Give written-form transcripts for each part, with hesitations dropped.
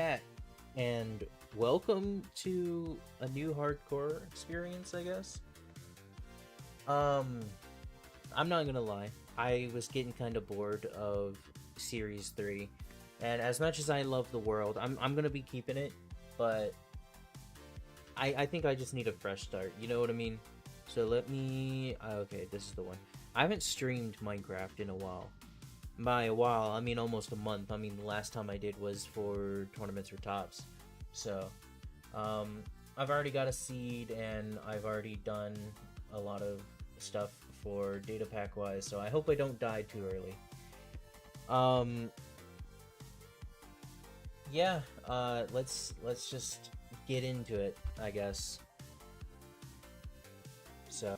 chat, and welcome to a new hardcore experience, I guess. Um, I'm not gonna lie, I was getting kind of bored of Series 3, and as much as I love the world, I'm gonna be keeping it, but I think I just need a fresh start, you know what I mean? So let me... okay, this is the one. I haven't streamed Minecraft in a while. By a while, I mean almost a month. I mean, the last time I did was for Tournaments for Tops. So, um, I've already got a seed, and I've already done a lot of stuff for data pack wise, so I hope I don't die too early. Um, yeah, let's just get into it, I guess. So,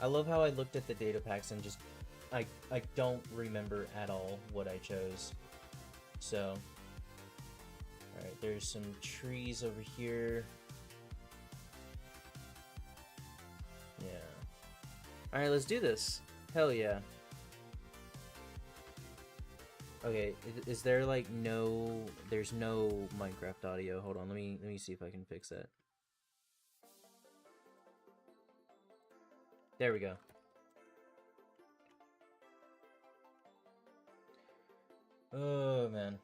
I love how I looked at the data packs and just I don't remember at all what I chose. So, alright, there's some trees over here. Yeah. Alright, let's do this. Hell yeah. Okay, is there like no... There's no Minecraft audio. Hold on, let me see if I can fix that. There we go. Oh man.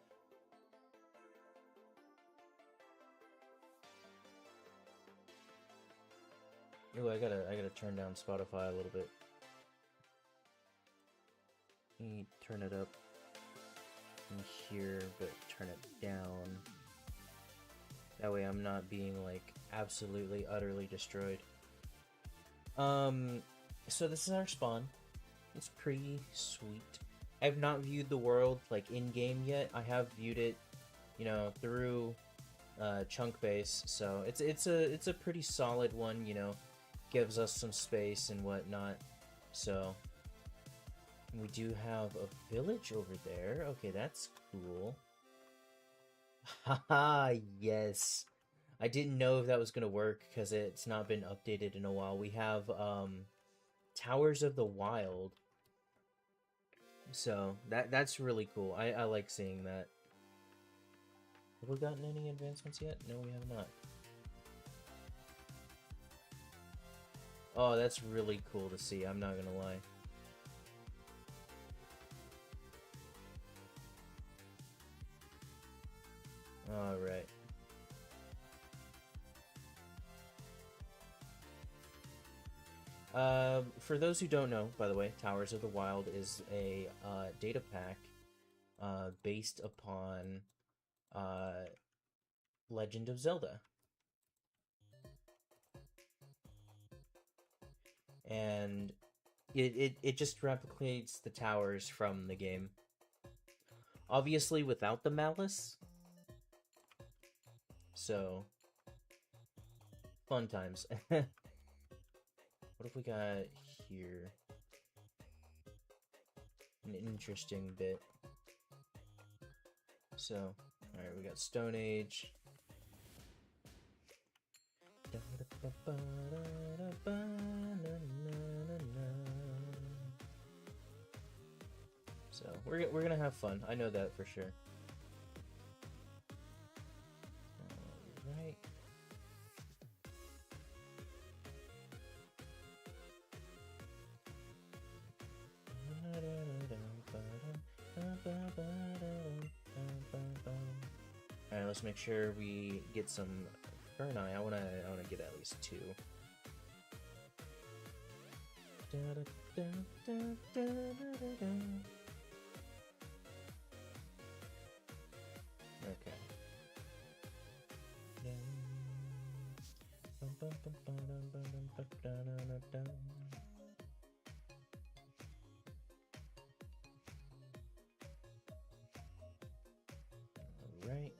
Oh, I gotta turn down Spotify a little bit. Let me turn it up in here, but turn it down. That way I'm not being like absolutely utterly destroyed. So this is our spawn. It's pretty sweet. I have not viewed the world like in game yet. I have viewed it, you know, through chunk base, so it's a pretty solid one, you know, gives us some space and whatnot. So we do have a village over there. Okay, that's cool. Haha, yes. I didn't know if that was gonna work because it's not been updated in a while. We have Towers of the Wild. So that's really cool. I like seeing that. Have we gotten any advancements yet? No, we have not. Oh, that's really cool to see, I'm not gonna lie. Alright. For those who don't know, by the way, Towers of the Wild is a data pack based upon Legend of Zelda. And it just replicates the towers from the game. Obviously without the malice. So, fun times. What have we got here? An interesting bit. So, alright, we got Stone Age. So, we're gonna have fun. I know that for sure. Alright. Alright, let's make sure we get some Ferni. I wanna get at least 2. Okay. Alright.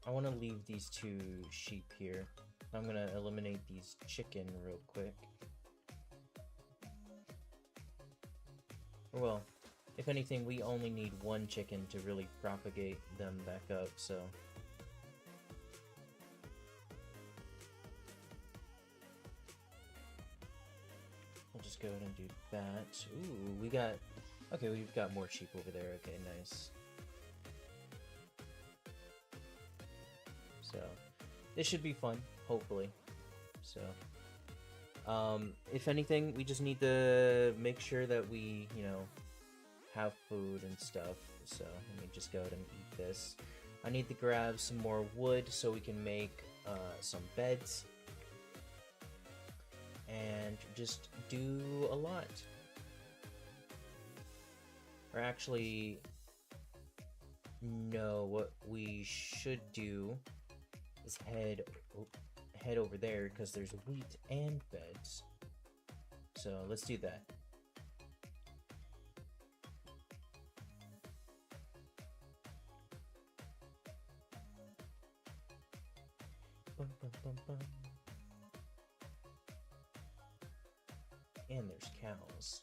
I want to leave these 2 sheep here. I'm gonna eliminate these chicken real quick. Or well, if anything, we only need 1 chicken to really propagate them back up, so... just go ahead and do that. Ooh, we got... Okay, we've got more sheep over there. Okay, nice. So, this should be fun, hopefully. So, if anything, we just need to make sure that we, you know, have food and stuff. So, let me just go ahead and eat this. I need to grab some more wood so we can make some beds. And just do a lot. Or actually, no, what we should do is head over there because there's wheat and beds. So let's do that. Bum, bum, bum, bum. And there's cows.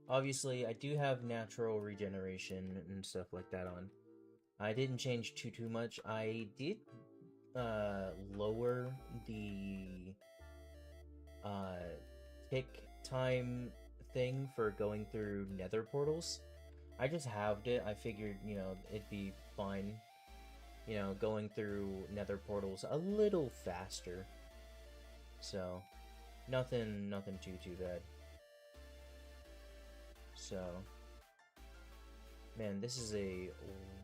Obviously, I do have natural regeneration and stuff like that on. I didn't change too much. I did lower the tick time thing for going through nether portals. I just halved it. I figured, you know, it'd be fine, you know, going through nether portals a little faster. So, nothing too bad. So, man, this is a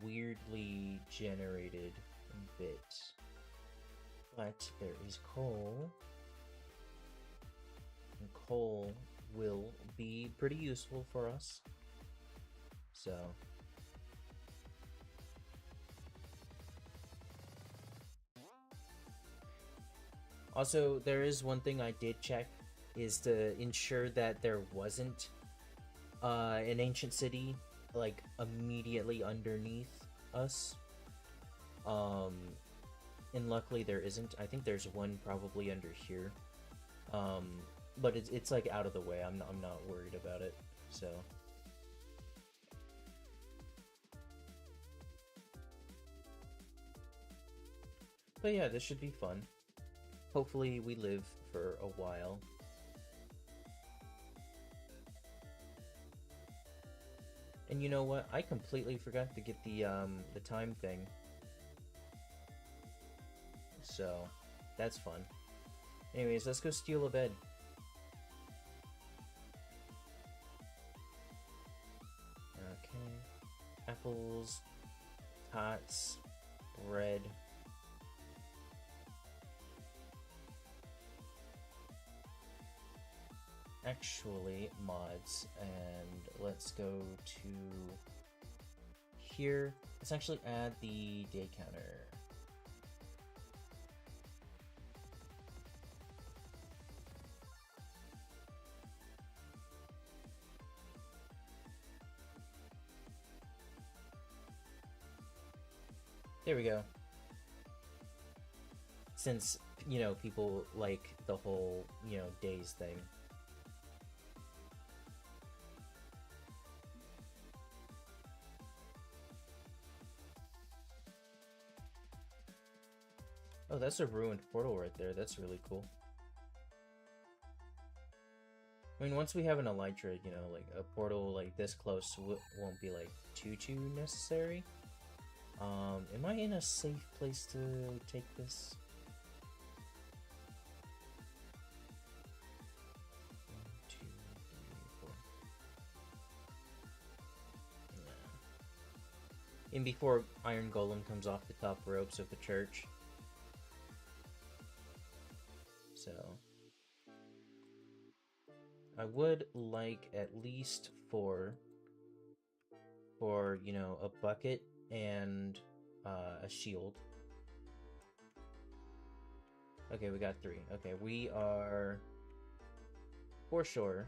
weirdly generated bit. But there is coal. And coal will be pretty useful for us. So, also, there is one thing I did check, is to ensure that there wasn't an ancient city like immediately underneath us. And luckily there isn't. I think there's one probably under here. But it's like out of the way. I'm not worried about it. So. But yeah, this should be fun. Hopefully we live for a while. And you know what? I completely forgot to get the time thing. So, that's fun. Anyways, let's go steal a bed. Okay. Apples, tots, bread. Actually, mods, and let's go to here. Let's actually add the day counter. There we go. Since, you know, people like the whole, you know, days thing. Oh, that's a ruined portal right there. That's really cool. I mean, once we have an elytra, you know, like a portal like this close won't be like too necessary. Am I in a safe place to take this? 1, 2, 3, 4. Yeah. And before Iron Golem comes off the top ropes of the church. So I would like at least 4 for, you know, a bucket and a shield. Okay, we got 3. Okay, we are for sure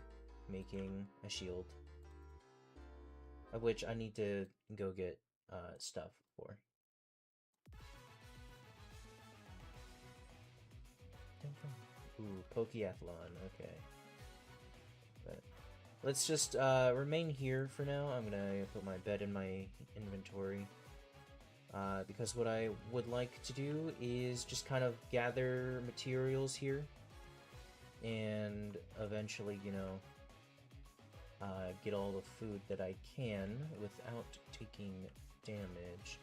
making a shield, of which I need to go get stuff for. Ooh, Pokeathlon, okay. But let's just remain here for now. I'm gonna put my bed in my inventory. because what I would like to do is just kind of gather materials here and eventually, you know, get all the food that I can without taking damage.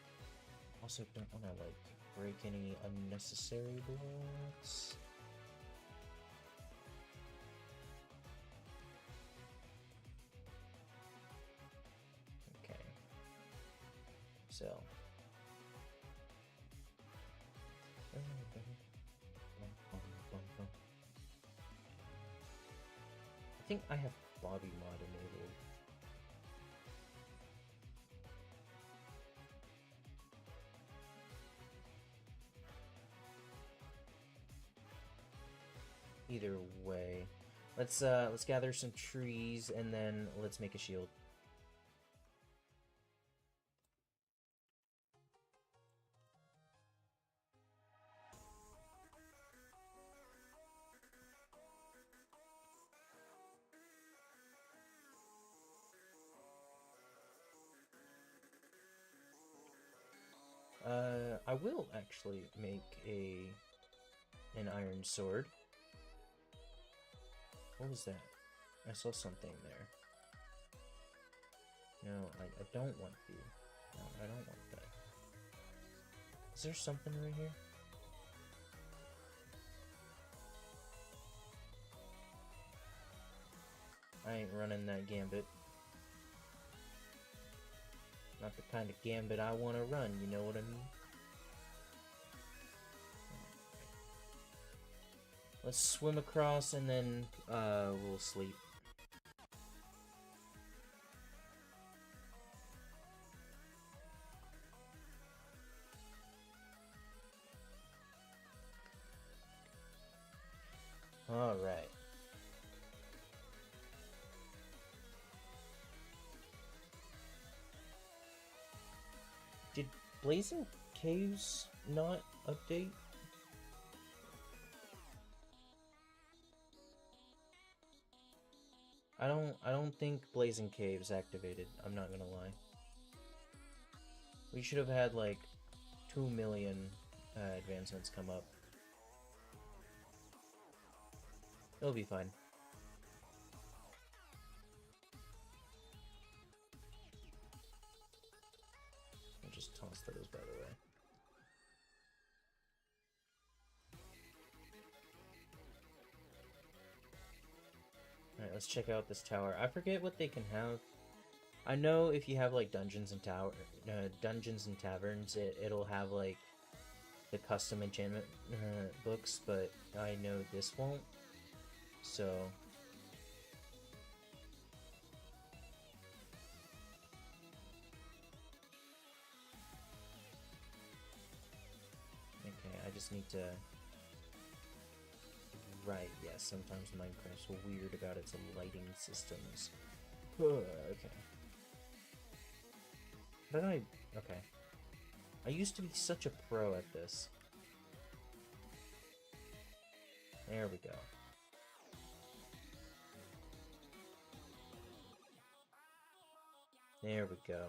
Also, don't want to, like, break any unnecessary blocks. Okay. So. I think I have Bobby mod enabled. Either way, let's gather some trees and then let's make a shield. I will actually make an iron sword. What was that? I saw something there. No, I don't want you. No, I don't want that. Is there something right here? I ain't running that gambit. Not the kind of gambit I want to run, you know what I mean? Let's swim across and then we'll sleep. Alright. Did Blazing Caves not update? I don't think Blazing Caves activated, I'm not gonna lie. We should have had like 2 million advancements come up. It'll be fine. I'll just toss those, by the way. Alright, let's check out this tower. I forget what they can have. I know if you have like dungeons and taverns, it'll have like the custom enchantment books, but I know this won't. So okay, I just need to. Right, yeah, sometimes Minecraft's weird about its lighting systems. Okay. How did I... Okay. I used to be such a pro at this. There we go. There we go.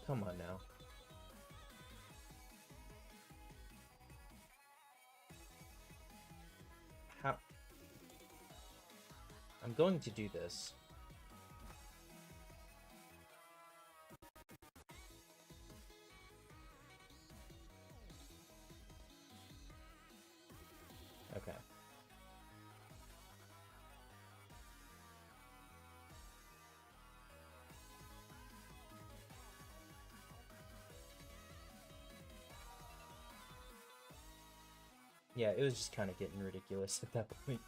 Come on now. How? I'm going to do this. Okay. Yeah, it was just kind of getting ridiculous at that point.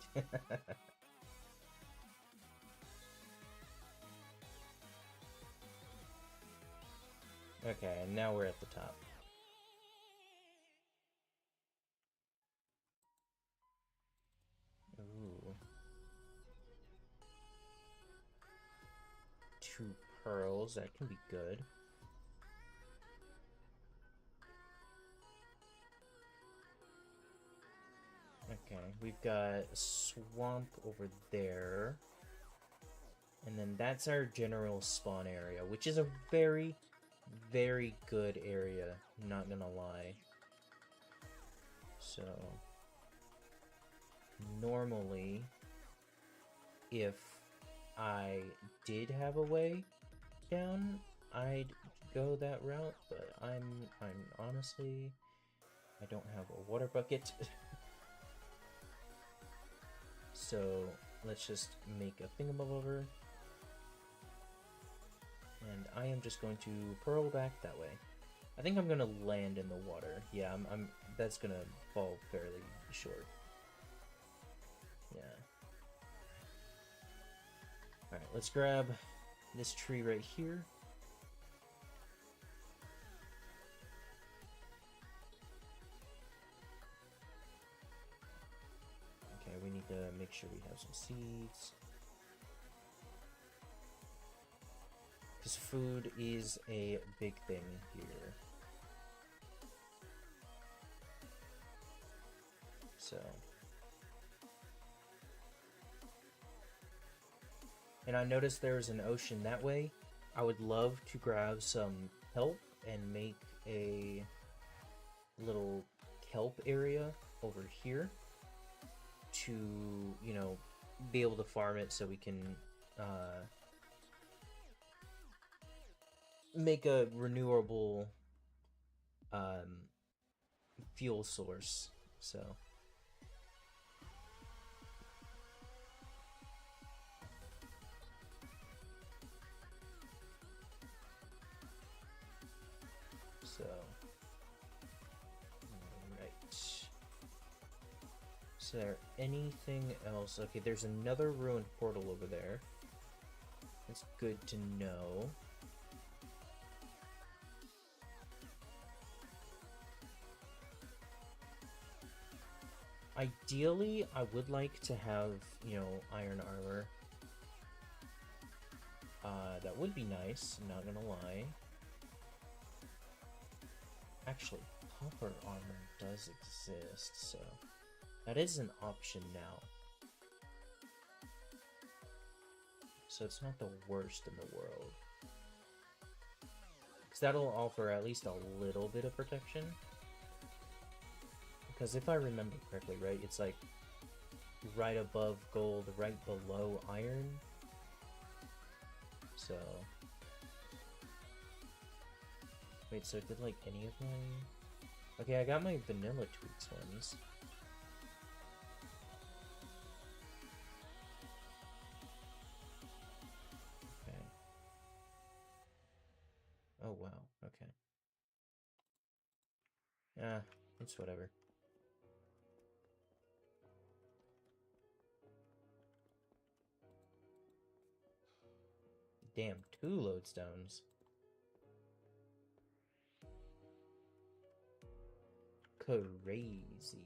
Okay, and now we're at the top. Ooh. 2 pearls, that can be good. we've got a swamp over there. And then that's our general spawn area, which is a very, very good area, not gonna lie. So, normally, if I did have a way down, I'd go that route, but I'm honestly, I don't have a water bucket. So, let's just make a thingamabobber. And I am just going to pearl back that way. I think I'm gonna land in the water. Yeah, that's gonna fall fairly short. Yeah. Alright, let's grab this tree right here. Okay, we need to make sure we have some seeds. Because food is a big thing here. So. And I noticed there's an ocean that way. I would love to grab some kelp and make a little kelp area over here to, you know, be able to farm it so we can make a renewable fuel source. So alright. Is there anything else? Okay, there's another ruined portal over there. That's good to know. Ideally, I would like to have, you know, iron armor. That would be nice, not gonna lie. Actually, copper armor does exist, so that is an option now. So it's not the worst in the world. Because that'll offer at least a little bit of protection. Because if I remember correctly, right, it's like right above gold, right below iron. So... Wait, so did like any of my... Okay, I got my vanilla tweaks ones. Okay. Oh wow, okay. Ah, it's whatever. Damn, 2 lodestones. Crazy.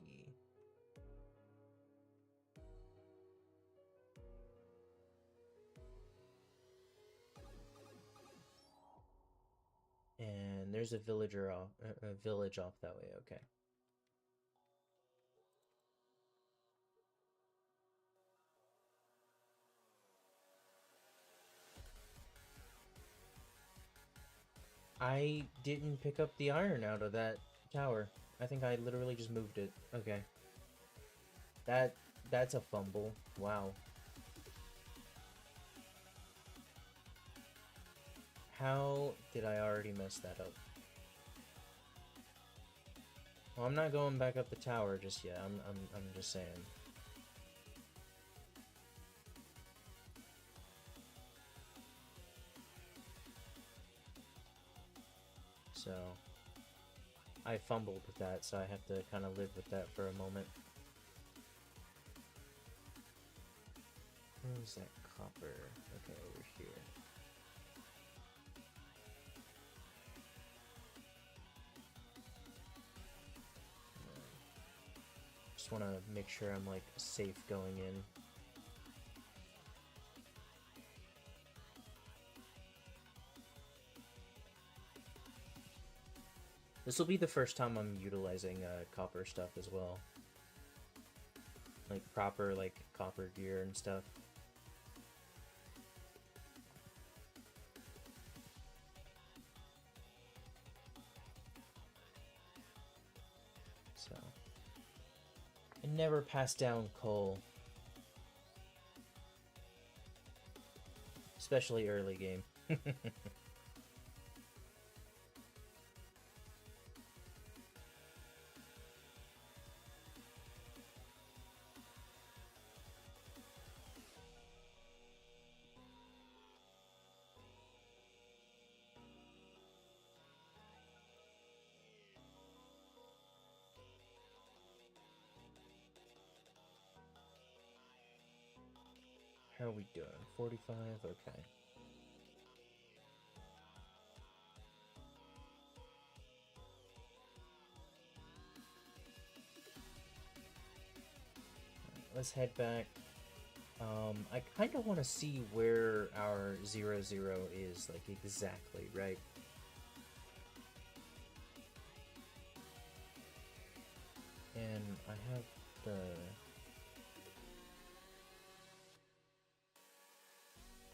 And there's a villager off, a village off that way, okay. I didn't pick up the iron out of that tower. I think I literally just moved it. Okay. That's a fumble. Wow. How did I already mess that up? Well, I'm not going back up the tower just yet. I'm just saying. So I fumbled with that, so I have to kind of live with that for a moment. Where's that copper? Okay, over here. Just want to make sure I'm like safe going in. This will be the first time I'm utilizing copper stuff as well. like proper like copper gear and stuff. So, and never pass down coal, especially early game. How are we doing? 45? Okay. Let's head back. I kind of want to see where our 0-0 is, like, exactly, right? And I have the...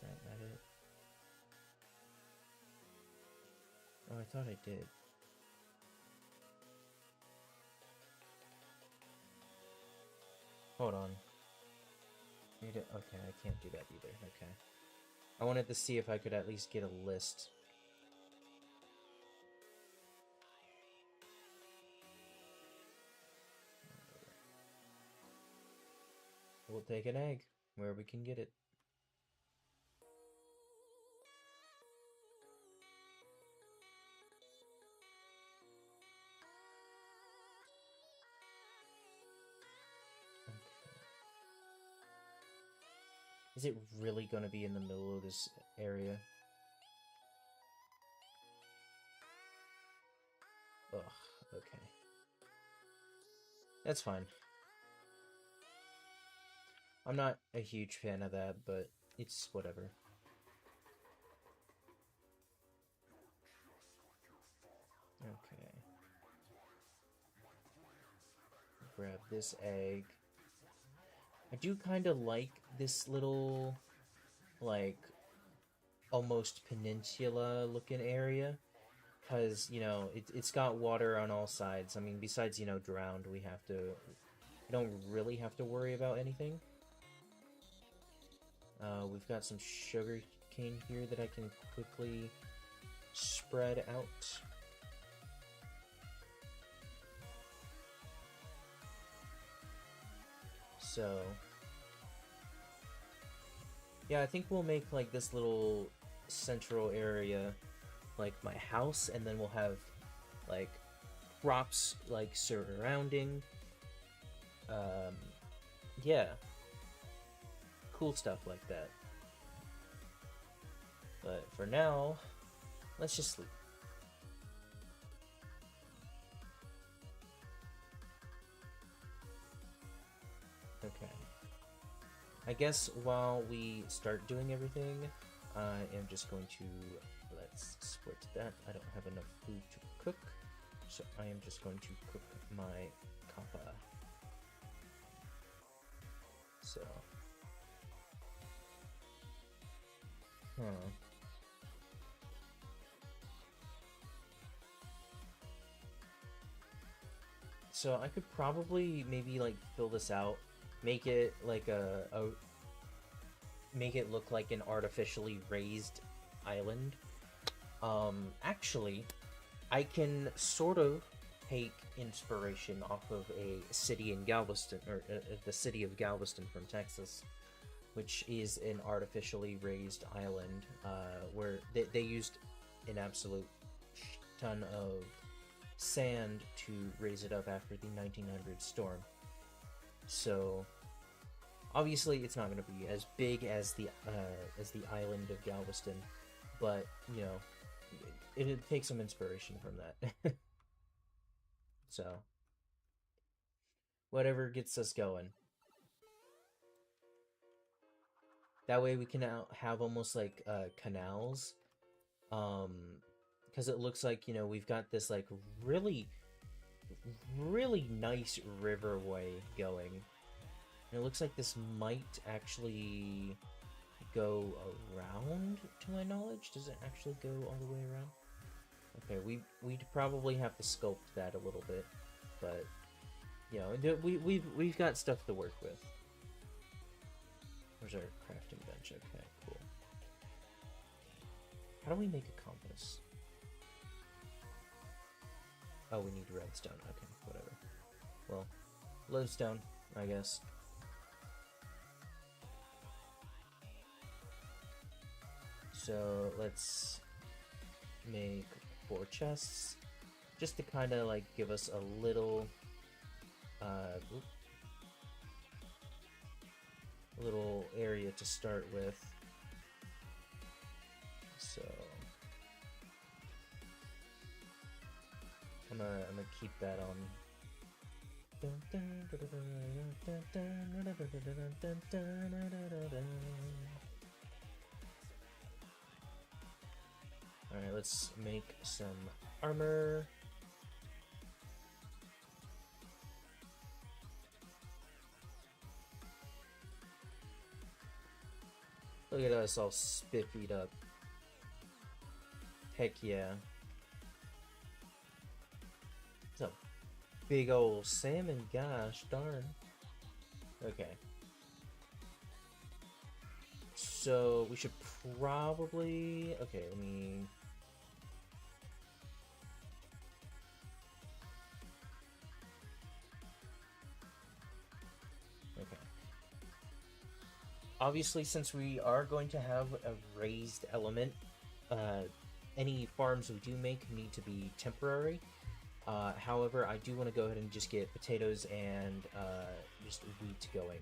That it? Oh, I thought I did. Hold on. Okay, I can't do that either. Okay. I wanted to see if I could at least get a list. We'll take an egg where we can get it. Okay. Is it really going to be in the middle of this area? Ugh, okay. That's fine. I'm not a huge fan of that, but it's whatever. Okay. Grab this egg. I do kind of like this little, like, almost peninsula-looking area. Because, you know, it's got water on all sides. I mean, besides, you know, drowned, we don't really have to worry about anything. We've got some sugar cane here that I can quickly spread out. So, yeah, I think we'll make, like, this little central area, like, my house, and then we'll have, like, crops, like, surrounding. Yeah. Cool stuff like that. But for now, let's just sleep. Okay. I guess while we start doing everything, I am just going to... Let's split that. I don't have enough food to cook, so I am just going to cook my kappa. So... Huh. So I could probably maybe, like, fill this out, make it like make it look like an artificially raised island. Actually, I can sort of take inspiration off of a city in Galveston, or the city of Galveston from Texas, which is an artificially raised island, where they used an absolute ton of sand to raise it up after the 1900 storm. So obviously it's not going to be as big as the island of Galveston, but you know, it'd take some inspiration from that. So whatever gets us going. That way we can now have almost like canals, um, because it looks like, you know, we've got this like really nice riverway going. And it looks like this might actually go around, to my knowledge. Does it actually go all the way around? Okay, we'd probably have to sculpt that a little bit, but you know, we've got stuff to work with. Where's our crafting bench? Okay, cool. How do we make a compass? Oh, we need redstone. Okay, whatever. Well, lodestone, I guess. So let's make 4 chests, just to kind of like give us a little, little area to start with. So I'm gonna keep that on. Alright, let's make some armor. Look at us all spiffied up. Heck yeah. It's a big old salmon, gosh darn. Okay. So we should probably... Okay, let me... Okay. Obviously, since we are going to have a raised element, any farms we do make need to be temporary. However, I do want to go ahead and just get potatoes and just wheat going.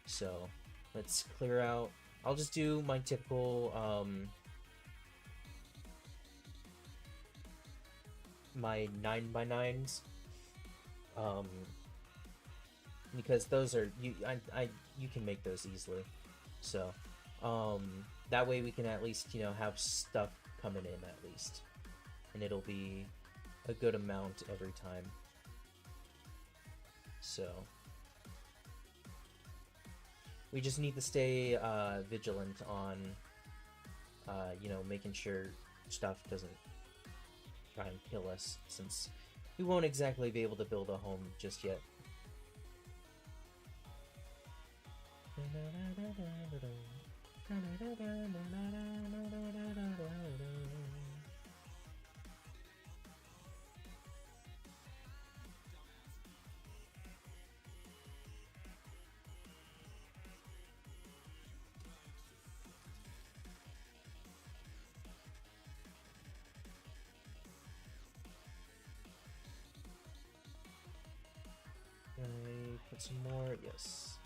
So let's clear out. I'll just do my typical my 9x9s, because those are you can make those easily. So that way we can at least, you know, have stuff coming in at least, and it'll be a good amount every time. So we just need to stay vigilant on you know, making sure stuff doesn't try and kill us, since we won't exactly be able to build a home just yet. Can I put some more? Yes.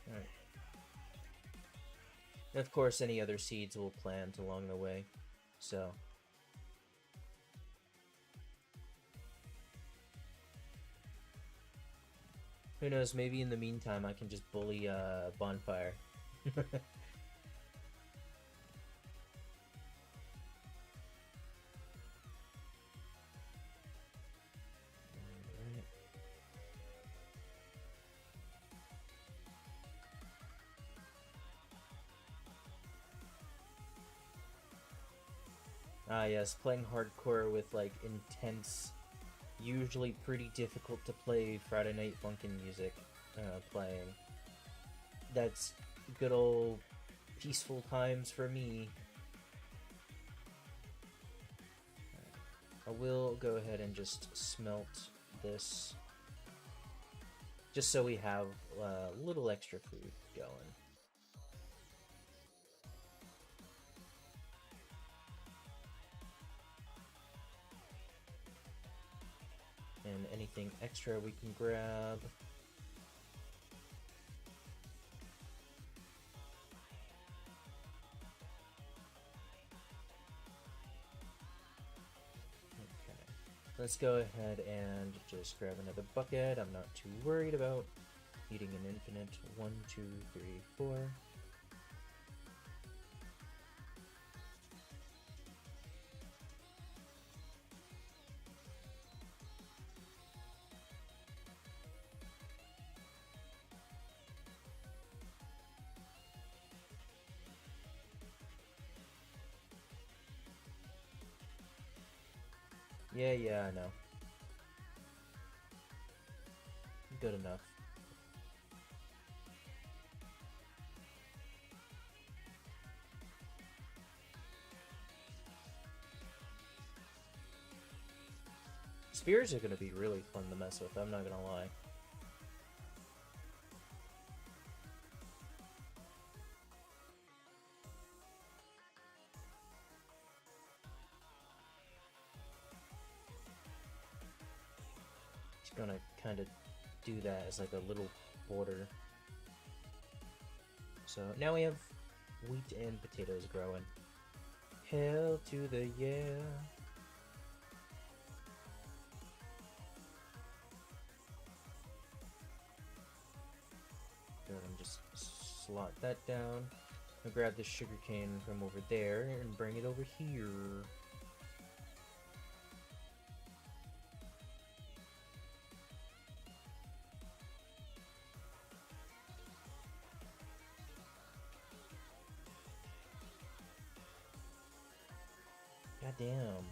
Alright. And of course, any other seeds we'll plant along the way. So who knows, maybe in the meantime I can just bully Bonfire. Ah yes, playing hardcore with like intense, usually pretty difficult to play Friday Night Funkin' music playing. That's good old peaceful times for me. I will go ahead and just smelt this, just so we have a little extra food going. And anything extra we can grab. Okay, let's go ahead and just grab another bucket. I'm not too worried about eating an infinite. 1, 2, 3, 4. Yeah, I know. Good enough. Spears are gonna be really fun to mess with, I'm not gonna lie. Just gonna kind of do that as like a little border. So now we have wheat and potatoes growing. Hell to the yeah. Go ahead and just slot that down. I'll grab the sugarcane from over there and bring it over here. God damn.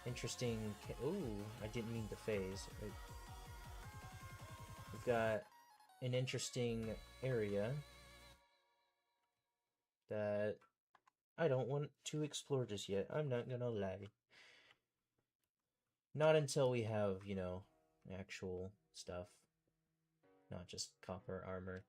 Interesting. Ooh, I didn't mean to phase. We've got an interesting area that I don't want to explore just yet. I'm not gonna lie. Not until we have, you know, actual stuff. Not just copper armor.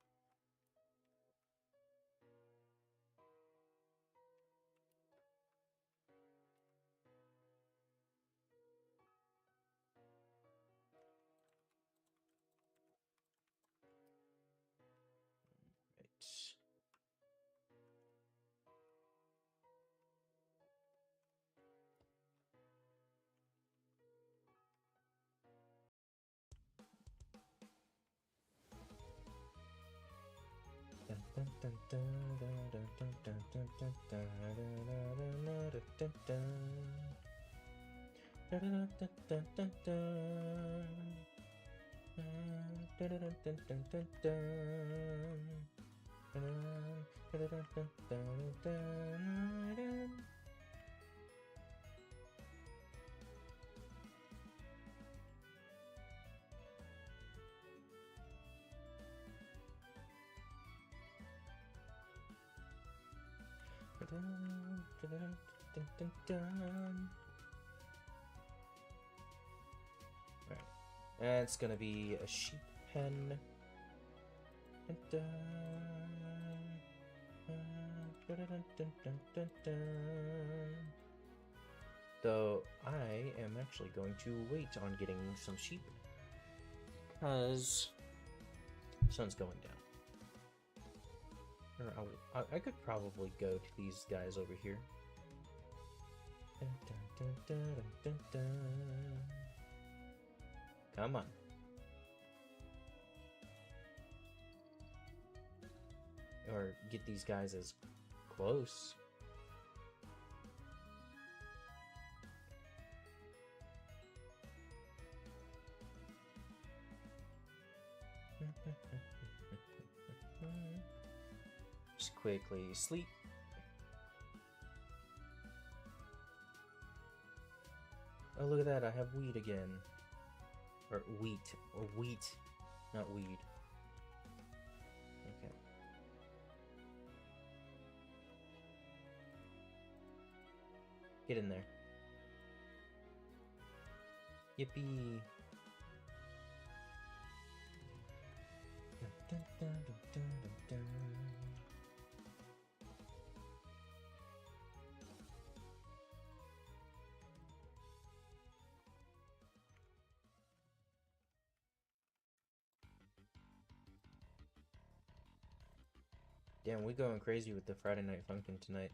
Right. Alright. And it's gonna be a sheep pen. Though I am actually going to wait on getting some sheep because the sun's going down. I could probably go to these guys over here. Come on. Or get these guys as close. Just quickly sleep. Oh, look at that, I have weed again. Or wheat. Or wheat. Not weed. Okay. Get in there. Yippee. Damn, we going crazy with the Friday Night Funkin' tonight.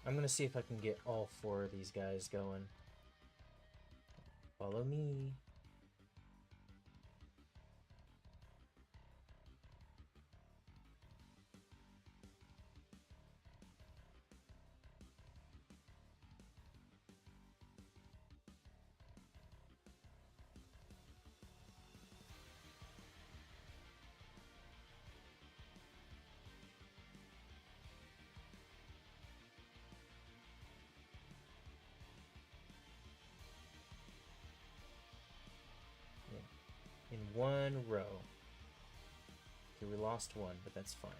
I'm gonna see if I can get all 4 of these guys going. Follow me. In 1 row. Okay, we lost 1, but that's fine.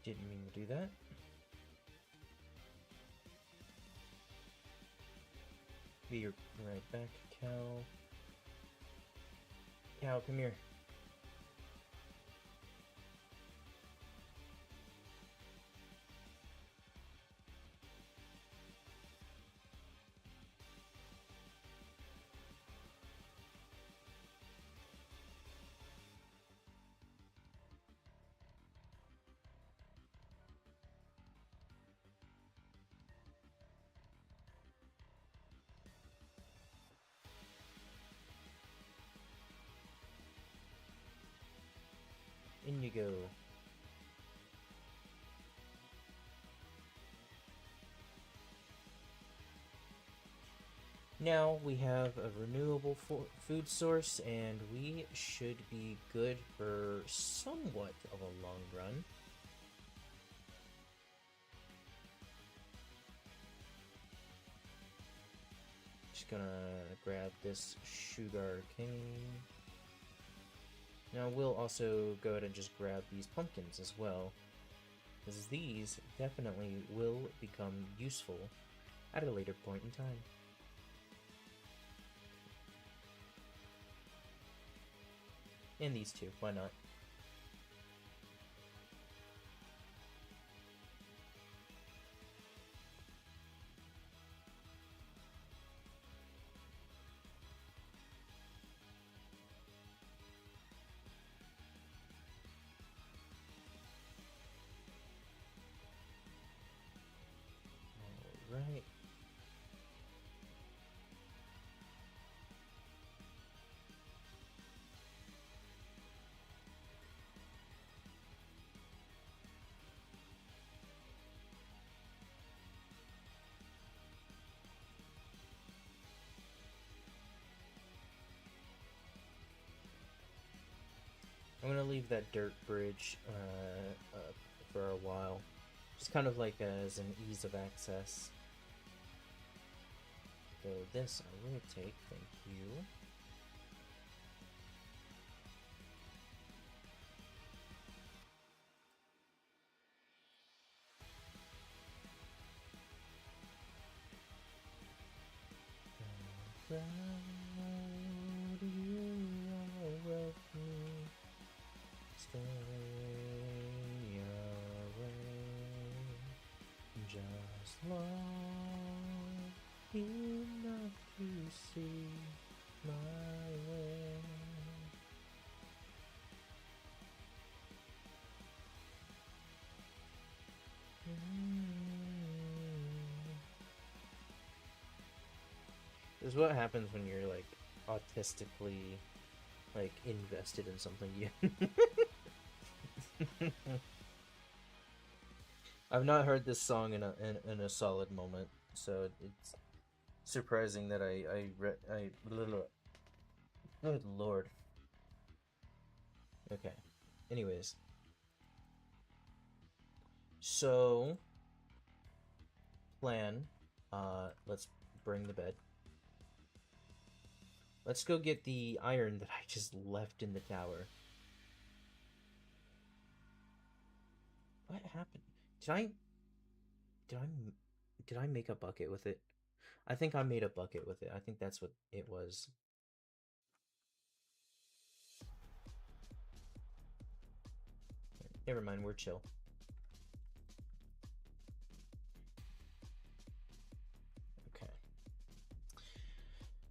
Didn't mean to do that. Be right back, Cal. Cal, come here. In you go. Now we have a renewable food source, and we should be good for somewhat of a long run. Just gonna grab this sugar cane. Now we'll also go ahead and just grab these pumpkins as well, because these definitely will become useful at a later point in time. And these two, why not? Alright. I'm gonna leave that dirt bridge for a while. Just kind of like as an ease of access. So this I will take, thank you. Stay away, just long enough to see my way. This is what happens when you're like autistically like invested in something you I've not heard this song in a solid moment, so it's surprising that I good lord. Okay. Anyways, So, plan. Let's bring the bed. Let's go get the iron that I just left in the tower. What happened? Did I did I did I make a bucket with it? I think I made a bucket with it. I think that's what it was. Never mind, we're chill. Okay.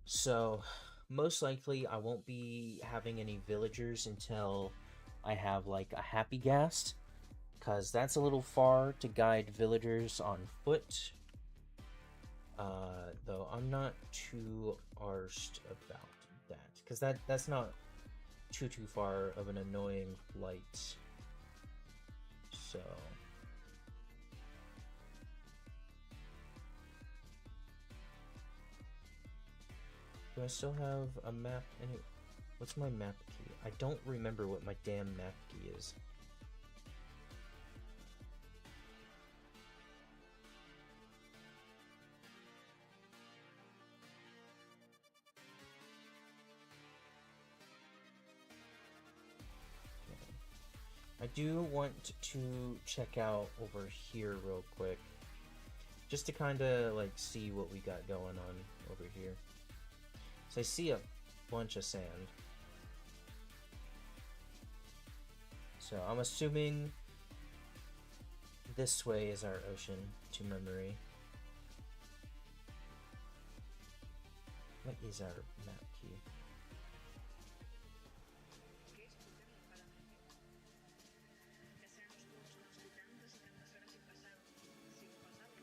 So, most likely I won't be having any villagers until I have like a happy ghast, because that's a little far to guide villagers on foot. Though I'm not too arsed about that, because that's not too far of an annoying flight. So do I still have a map? What's my map key? I don't remember what my damn map key is. I do want to check out over here real quick, just to kind of like see what we got going on over here. So I see a bunch of sand. So I'm assuming this way is our ocean to memory. What is our map key?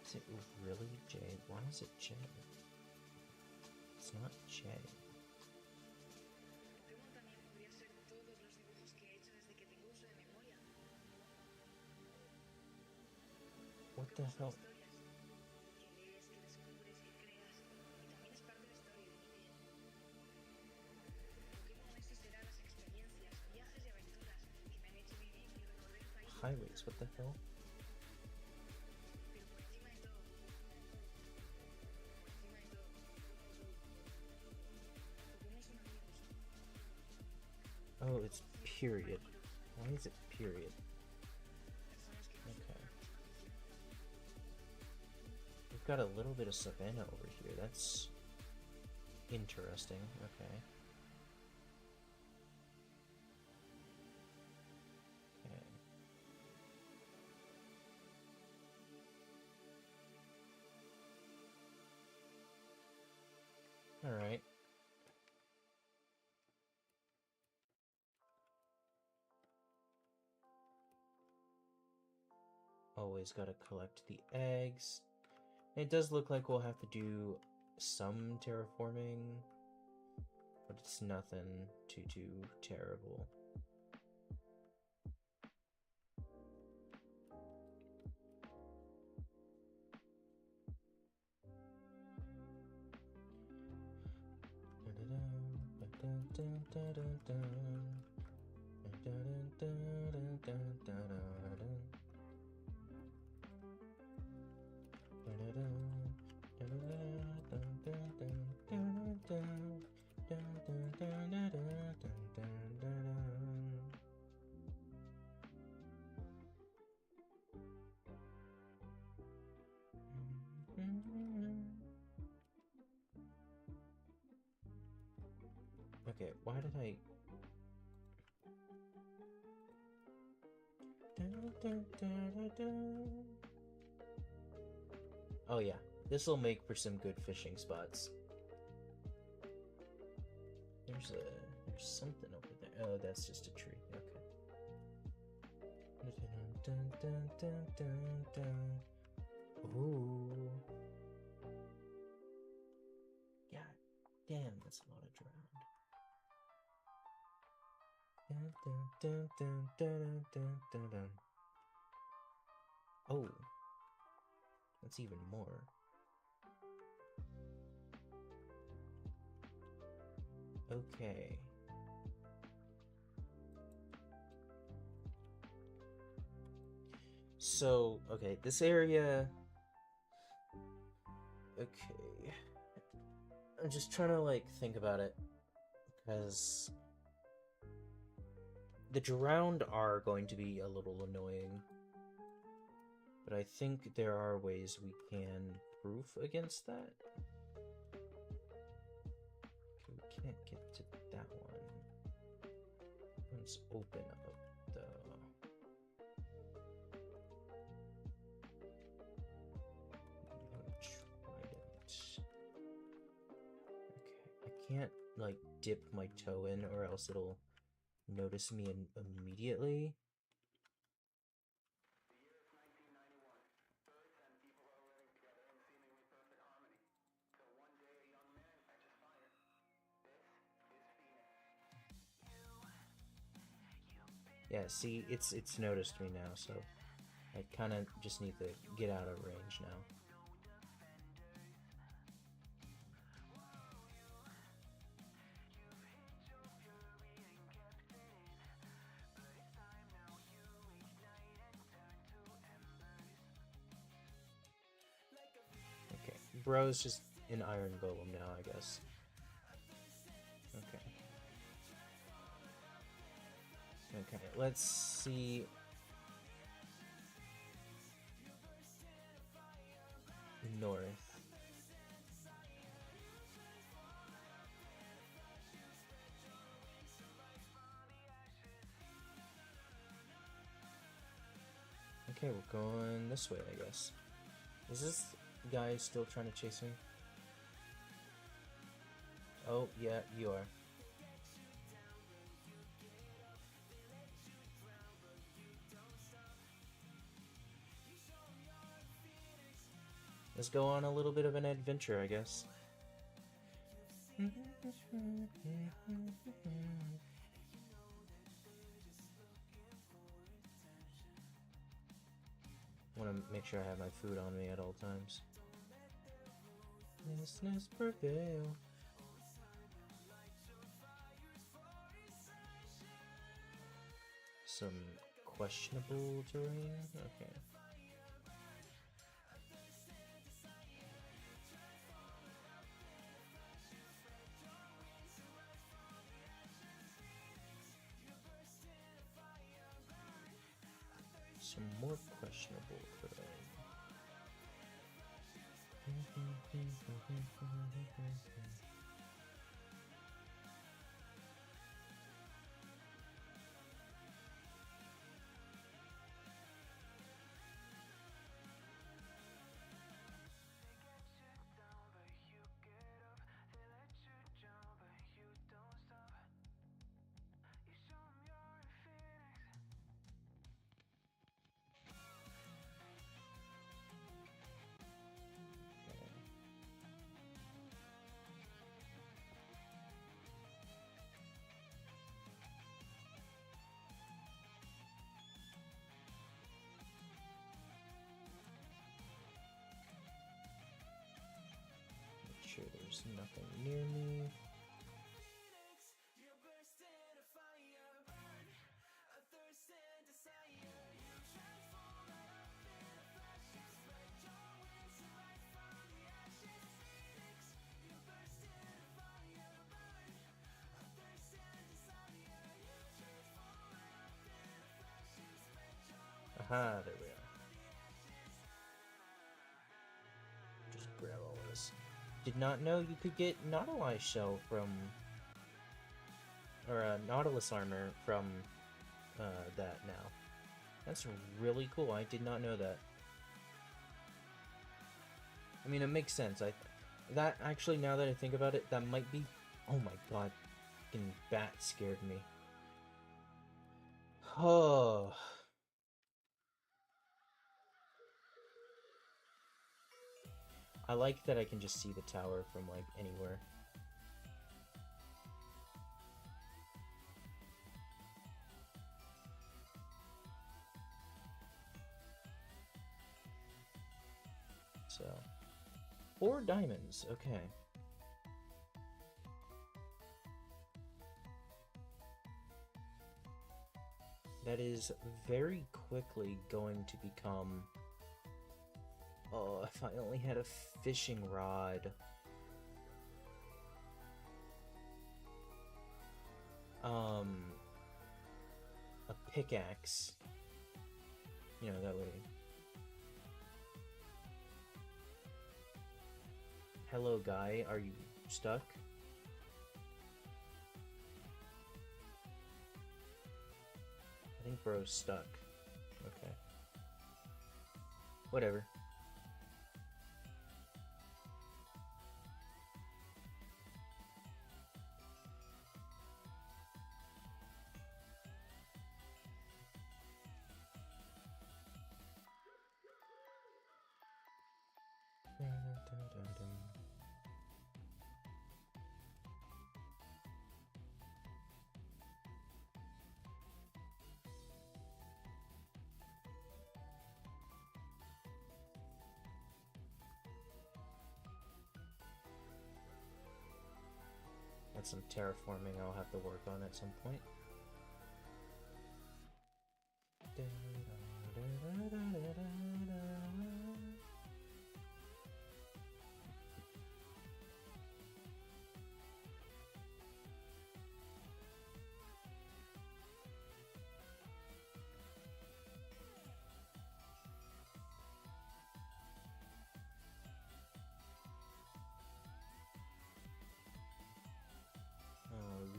Is it really J? Why is it J? It's not J. What the hell? Highways, what the hell? Oh, it's period. Why is it period? Okay. We've got a little bit of savanna over here. That's interesting. Okay. Okay. Alright. Always gotta collect the eggs. It does look like we'll have to do some terraforming, but it's nothing too terrible. Okay, why did I... Oh yeah, this will make for some good fishing spots. There's something over there. Oh, that's just a tree. Okay. Ooh. God damn, that's a lot of drowned. Oh, that's even more. Okay. So, okay, this area... Okay. I'm just trying to, like, think about it. Because... the drowned are going to be a little annoying. But I think there are ways we can proof against that. Okay, we can't get to that one. Let's open up, though. Trident. Okay, I can't, like, dip my toe in or else it'll notice me immediately. Yeah, see, it's noticed me now, so I kind of just need to get out of range now. Okay, bro's just an iron golem now, I guess. Okay. Okay, let's see. North. Okay, we're going this way, I guess. Is this guy still trying to chase me? Oh, yeah, you are. Let's go on a little bit of an adventure, I guess. Want to make sure I have my food on me at all times. Business prevail. Some questionable terrain? Okay. Some more questionable terrain. Sure there's nothing near me. Aha, there we are. Just grab all this. Did not know you could get Nautilus shell from, or Nautilus armor from that now. That's really cool. I did not know that. I mean, it makes sense. That actually, now that I think about it, that might be. Oh my god, fucking bat scared me. Oh. I like that I can just see the tower from, like, anywhere. So, 4 diamonds, okay. that is very quickly going to become... Oh, if I only had a fishing rod. A pickaxe. You know, that way. Hello, guy. Are you stuck? I think bro's stuck. Okay. Whatever. That's some terraforming I'll have to work on at some point.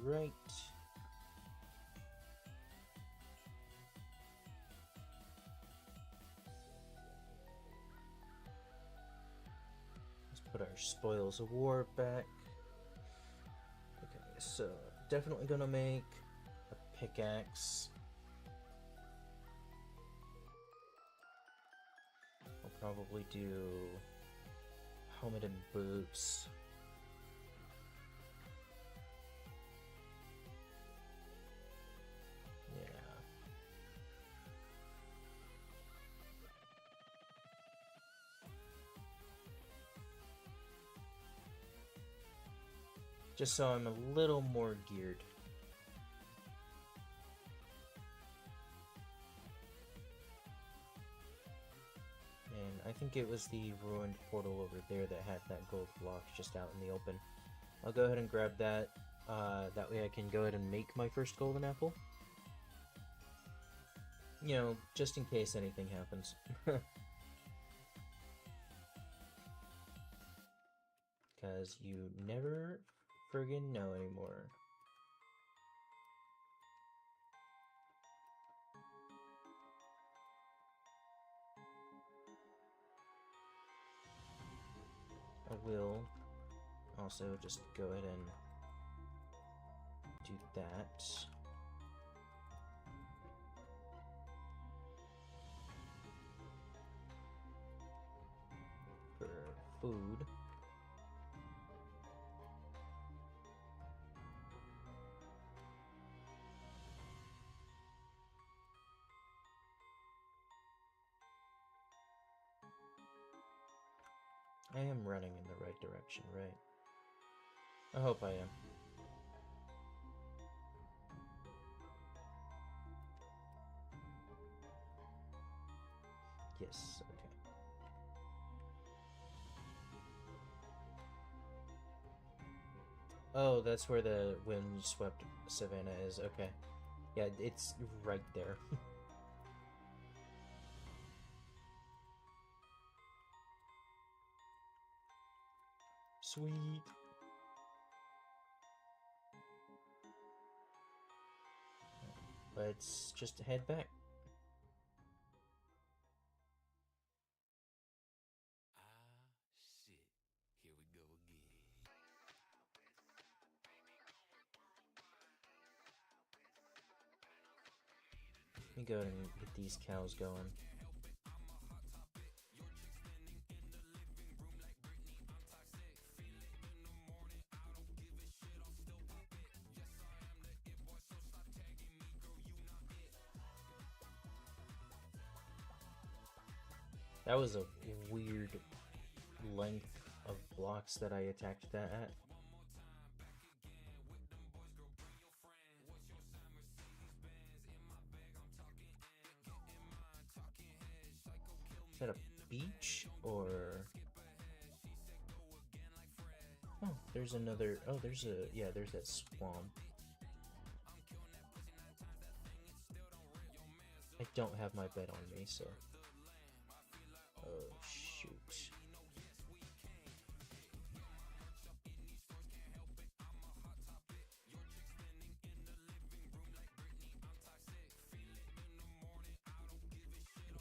Right. Let's put our spoils of war back. Okay, so definitely gonna make a pickaxe. I'll probably do helmet and boots. Just so I'm a little more geared. And I think it was the ruined portal over there that had that gold block just out in the open. I'll go ahead and grab that. That way I can go ahead and make my first golden apple. You know, just in case anything happens. Because you never friggin' know anymore. I will also just go ahead and do that. For food. I am running in the right direction, right? I hope I am. Yes, okay. Oh, that's where the windswept savanna is, okay. Yeah, it's right there. Sweet. Let's just head back. Shit. Here we go again. Let me go ahead and get these cows going. That was a weird length of blocks that I attacked that at. Is that a beach or? Oh, there's another. Oh, there's a. Yeah, there's that swamp. I don't have my bed on me, so. Oh, shoot.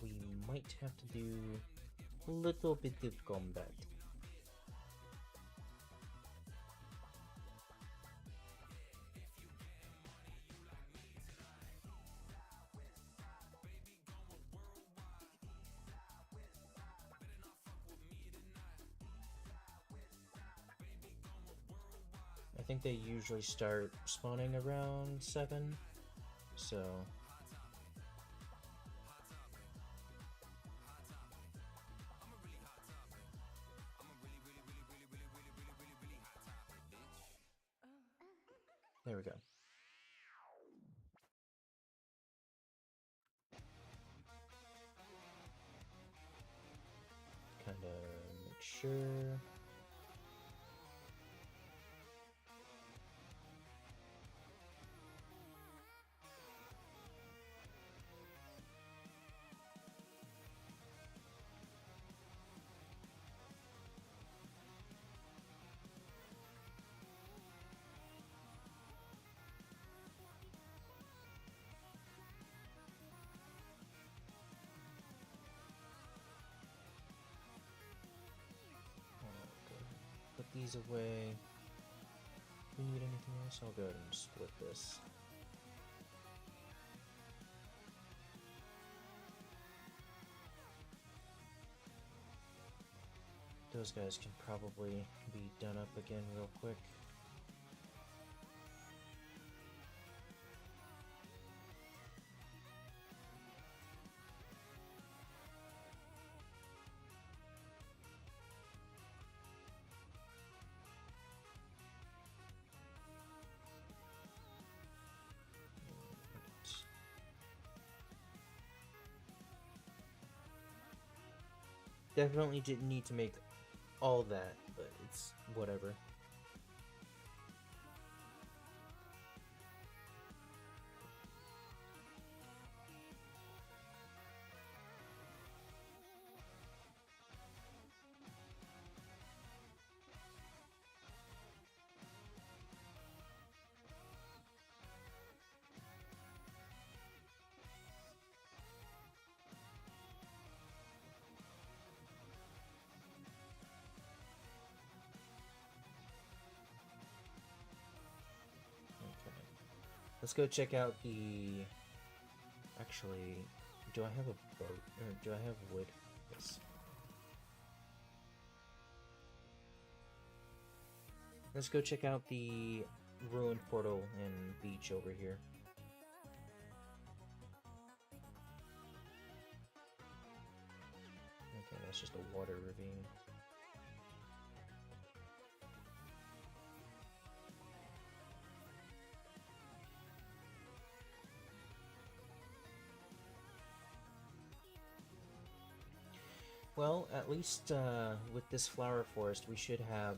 We might have to do a little bit of combat. I think they usually start spawning around 7, so... There we go. Kinda make sure... Put these away. If we need anything else, I'll go ahead and split this. Those guys can probably be done up again real quick. Definitely didn't need to make all that, but it's whatever. Let's go check out the... Actually, do I have a boat? Or do I have wood? Yes. Let's go check out the ruined portal and beach over here. Okay, that's just a water ravine. Well, at least with this flower forest, we should have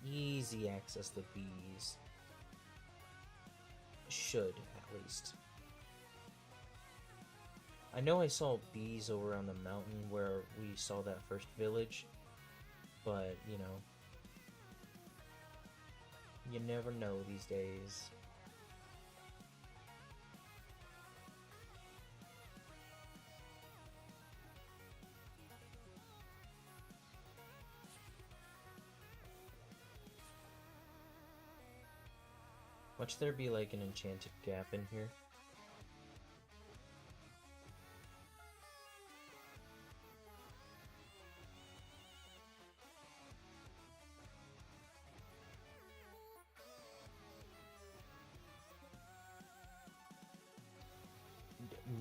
easy access to bees. Should, at least. I know I saw bees over on the mountain where we saw that first village, but, you know, you never know these days. Watch there be like an enchanted gap in here.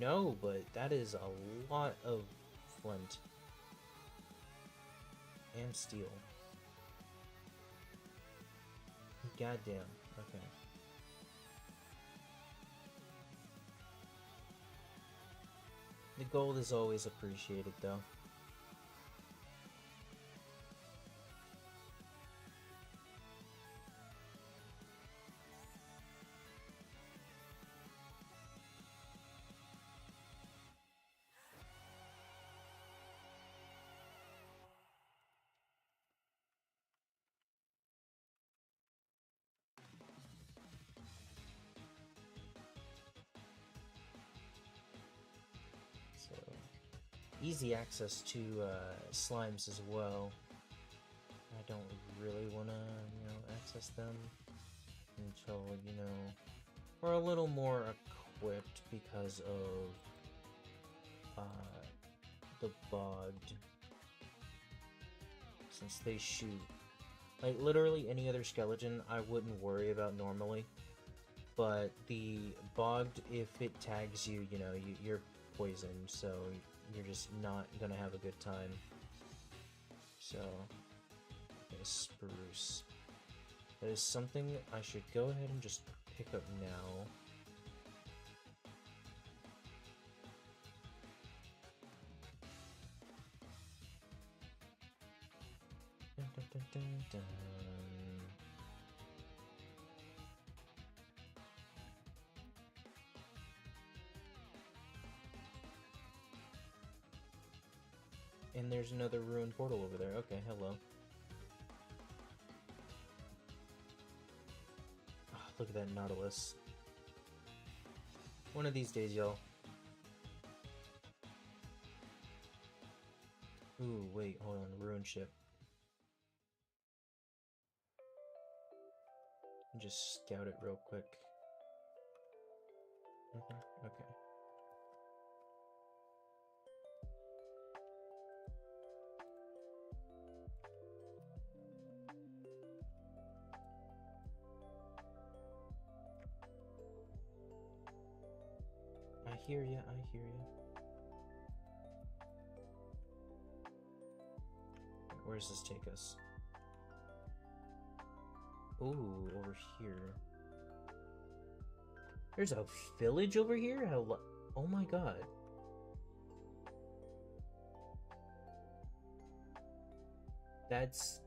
No, but that is a lot of flint. And steel. Goddamn. Okay. The gold is always appreciated, though. easy access to slimes as well. I don't really want to, access them until, we're a little more equipped because of the bogged. Since they shoot, like, literally any other skeleton I wouldn't worry about normally. But the bogged, if it tags you, you're poisoned, so you're just not gonna have a good time. So, okay, spruce. That is something I should go ahead and just pick up now. Dun, dun, dun, dun, dun. And there's another ruined portal over there. Okay, hello. Oh, look at that Nautilus. One of these days, y'all. Ooh, wait, hold on. Ruined ship. Just scout it real quick. Okay. I hear ya, I hear ya. Where does this take us? Ooh, over here. There's a village over here? Hello? Oh my god. That's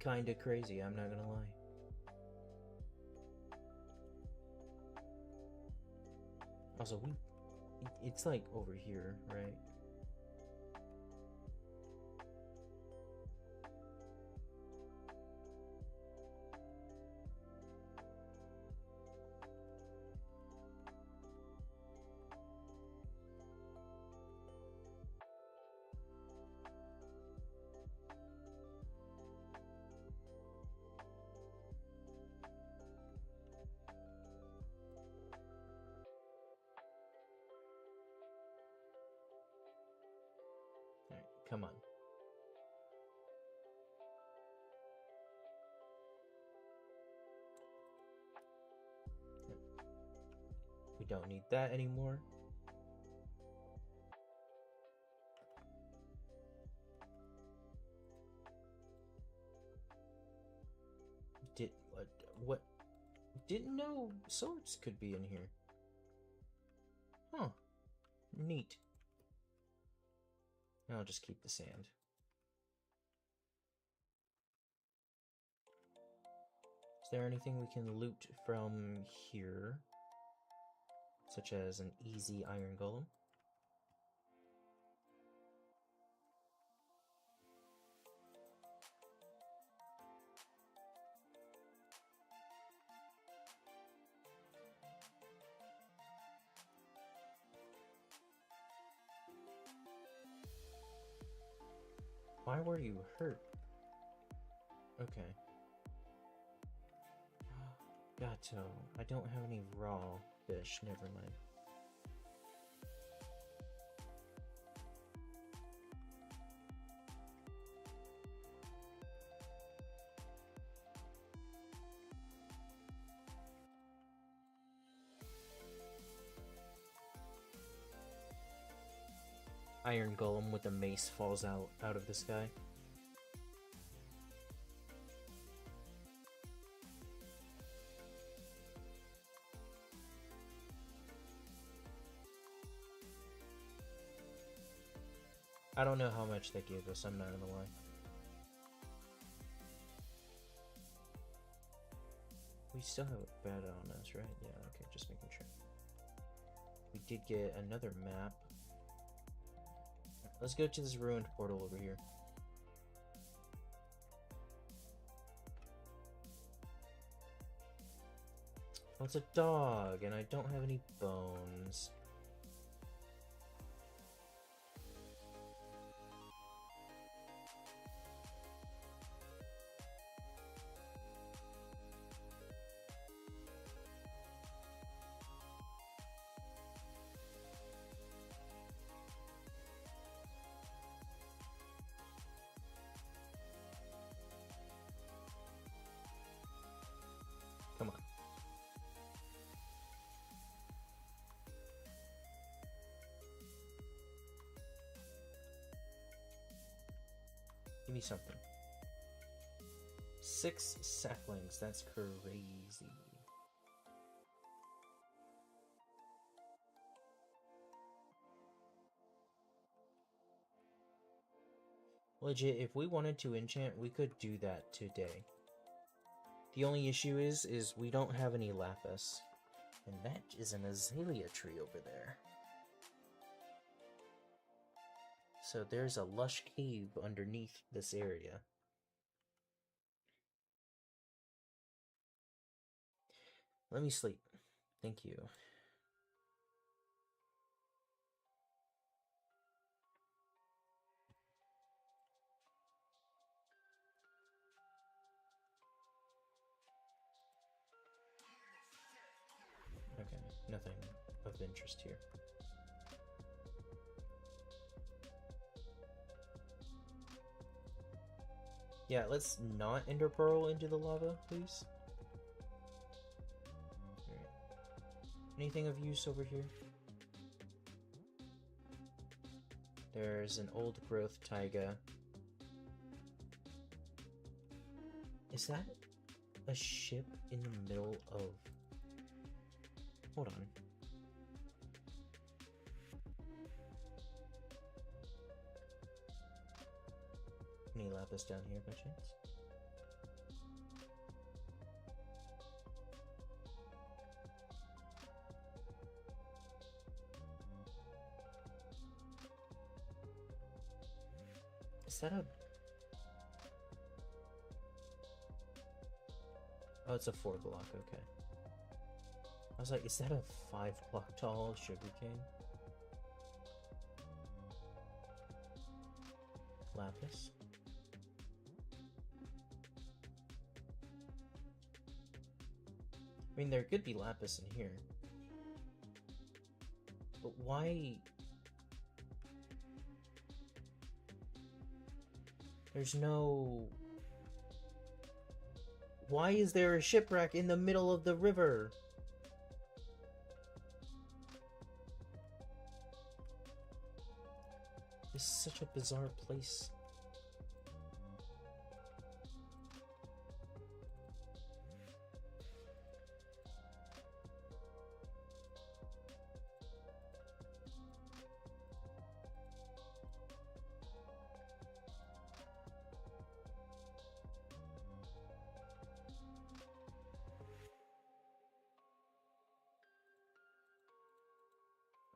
kinda crazy, I'm not gonna lie. Also, it's like over here, right? Alright, come on. We don't need that anymore. What? Didn't know swords could be in here. Huh. Neat. I'll just keep the sand. Is there anything we can loot from here? Such as an easy iron golem? Why were you hurt? Okay. Gato. I don't have any raw fish. Never mind. Iron golem with a mace falls out of the sky. I don't know how much they gave us, I'm not gonna lie. We still have a bed on us, right? Yeah, okay, just making sure. We did get another map. Let's go to this ruined portal over here. Oh, it's a dog, and I don't have any bones. me something. 6 saplings. That's crazy. Legit, if we wanted to enchant, we could do that today. The only issue is we don't have any lapis. And that is an azalea tree over there. So there's a lush cave underneath this area. Let me sleep. Thank you. Okay, nothing of interest here. Yeah, let's not ender pearl into the lava, please. Alright. Anything of use over here? There's an old growth taiga. Is that a ship in the middle of... Hold on. Any lapis down here by chance? Is that a... Oh, it's a 4 block, okay. I was like, is that a 5 block tall sugarcane? Lapis? I mean, there could be lapis in here. But why... There's no... Why is there a shipwreck in the middle of the river? This is such a bizarre place.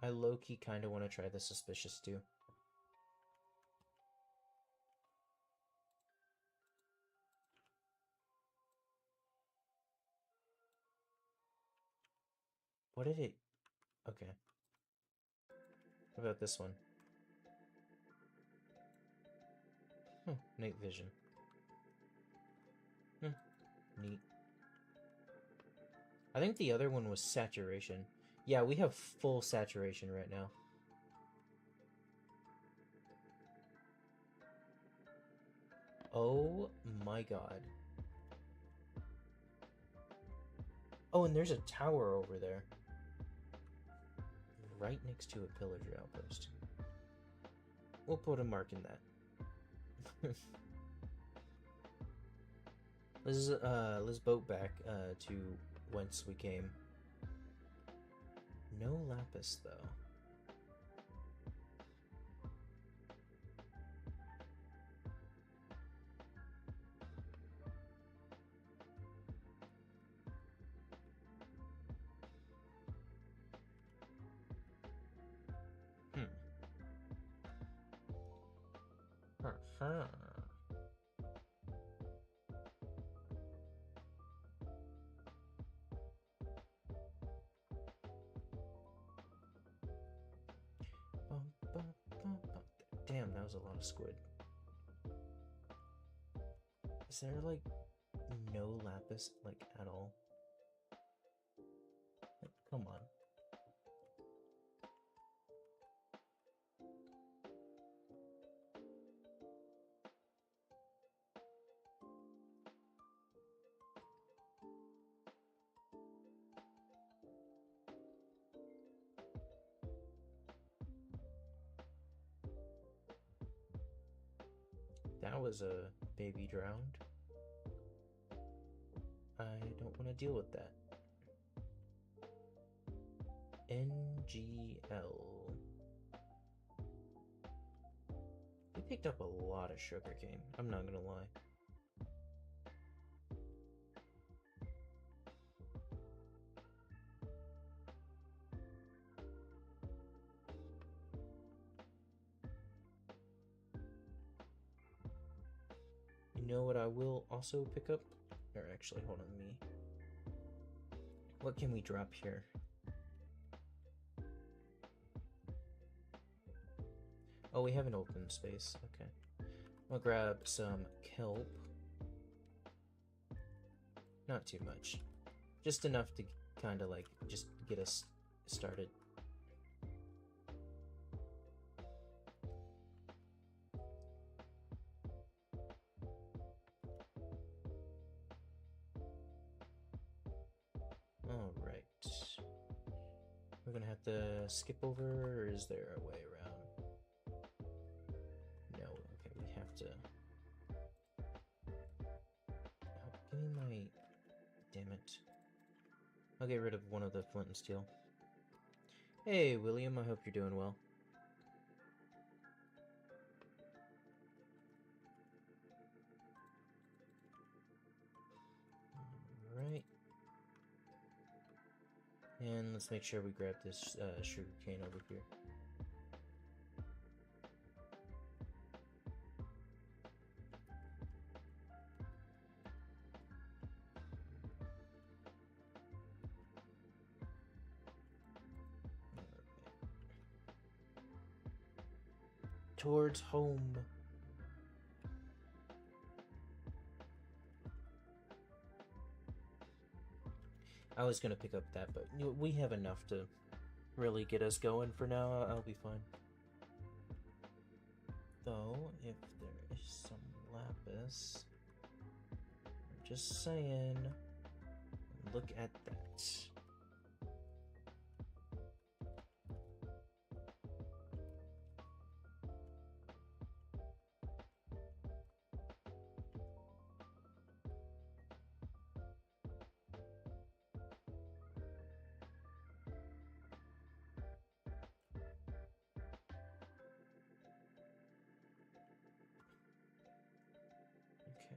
I low-key kind of want to try the suspicious too. What did it... Okay. What about this one? Night vision. Neat. I think the other one was saturation. Yeah, we have full saturation right now. Oh my god. Oh, and there's a tower over there. Right next to a pillager outpost. We'll put a mark in that. Let's boat back to whence we came. No lapis though. Damn, that was a lot of squid. Is there like no lapis like at all? Like, come on. That that was a baby drowned. I don't want to deal with that. NGL. They picked up a lot of sugarcane, I'm not gonna lie. You know what I will also pick up? Or actually, hold on, me. What can we drop here? Oh, we have an open space. Okay. I'll grab some kelp. Not too much. Just enough to kind of like just get us started. Alright. We're gonna have to skip over, or is there a way around? No, okay, we have to. Oh, give me my. Damn it. I'll get rid of one of the flint and steel. Hey, William, I hope you're doing well. Alright. And let's make sure we grab this sugar cane over here. Towards home. I was gonna pick up that, but we have enough to really get us going for now. I'll be fine. Though, if there is some lapis, I'm just saying, look at that. Okay.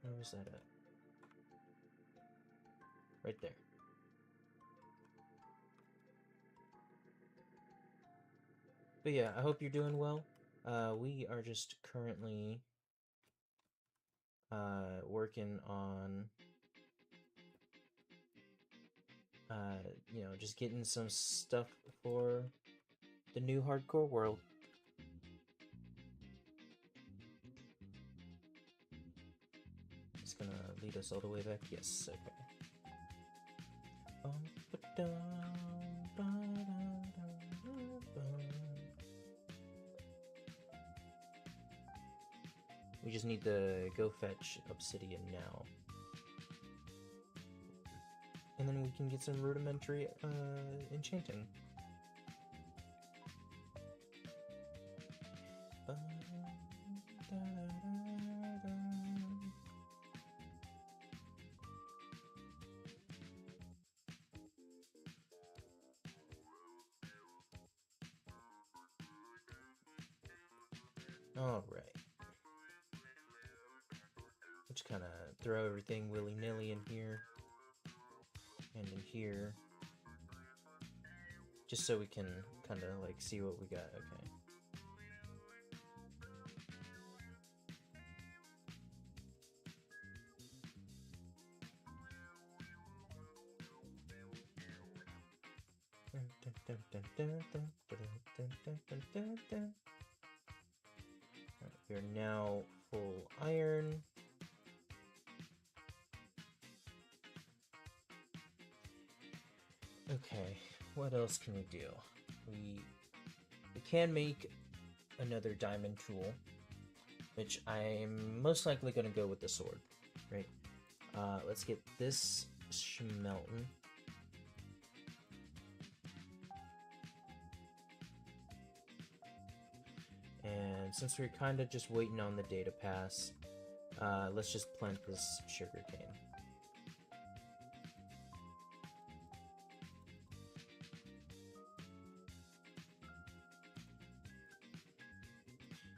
Where was that at? Right there. But yeah, I hope you're doing well. We are just currently working on just getting some stuff for the new hardcore world. It's gonna lead us all the way back. Yes, okay. We just need to go fetch obsidian now. And then we can get some rudimentary enchanting. Alright. Just kind of throw everything willy-nilly in here. And in here. Just so we can kind of like see what we got. Okay. We are now full iron. Okay, what else can we do? We can make another diamond tool, which I'm most likely going to go with the sword, right? Let's get this schmelten. And since we're kind of just waiting on the day to pass, let's just plant this sugar cane.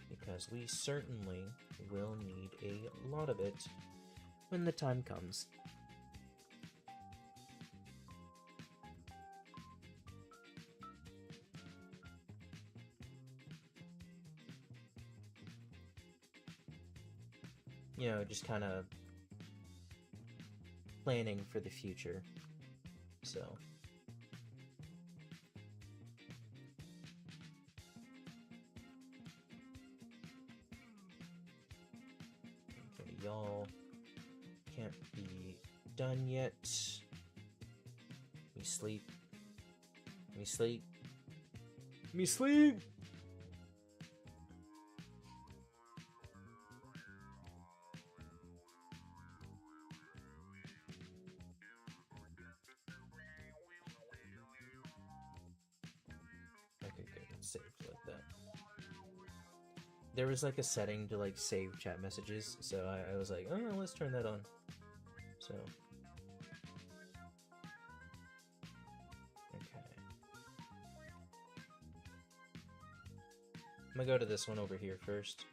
Because we certainly will need a lot of it when the time comes. You know, just kind of planning for the future. So. Okay, y'all can't be done yet. Me sleep. Me sleep. Me sleep! Okay, good. It's saved like that. There was like a setting to like save chat messages, so I was like, oh, let's turn that on. So. Okay. I'm gonna go to this one over here first.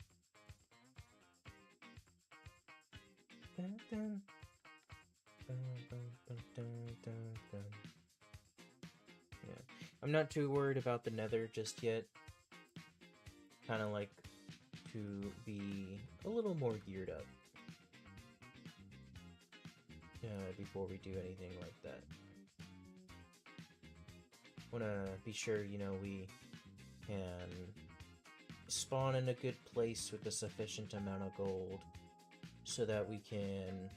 Yeah. I'm not too worried about the nether just yet. Kind of like to be a little more geared up before we do anything like that. Want to be sure, you know, we can spawn in a good place with a sufficient amount of gold so that we can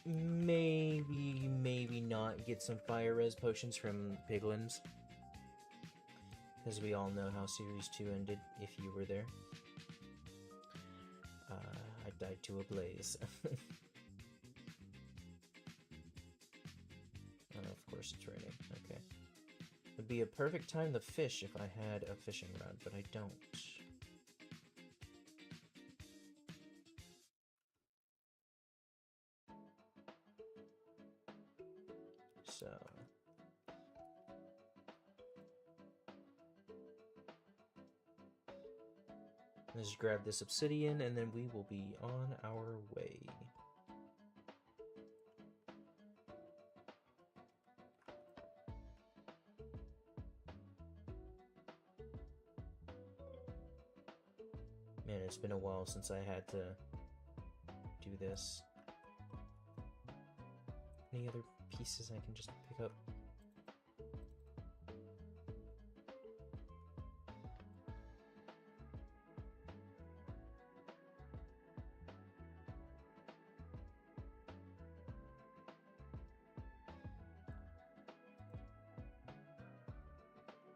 maybe not get some fire res potions from piglins. Because we all know how Series 2 ended, if you were there. I died to a blaze. Of course it's raining. Okay. Would be a perfect time to fish if I had a fishing rod, but I don't. So. Let's just grab this obsidian and then we will be on our way. Man, it's been a while since I had to do this. Any other pieces I can just pick up?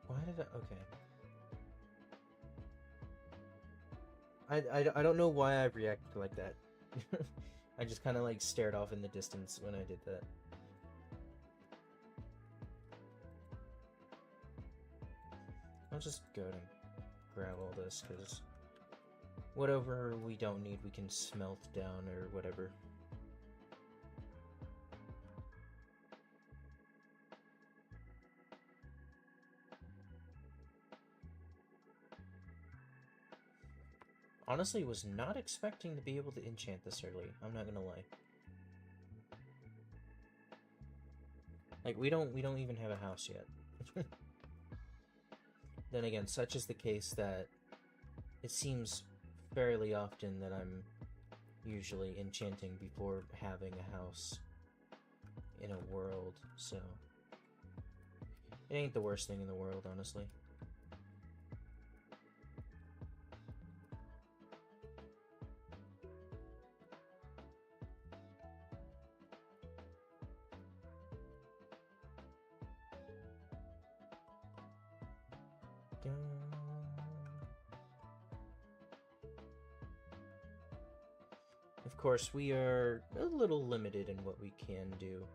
Why did I... Okay. I don't know why I reacted like that. I just kind of like stared off in the distance when I did that. I'll just go and grab all this, because whatever we don't need we can smelt down or whatever. Honestly, was not expecting to be able to enchant this early. I'm not gonna lie. Like, we don't even have a house yet. Then again, such is the case that it seems fairly often that I'm usually enchanting before having a house in a world, so it ain't the worst thing in the world, honestly. Of course, we are a little limited in what we can do,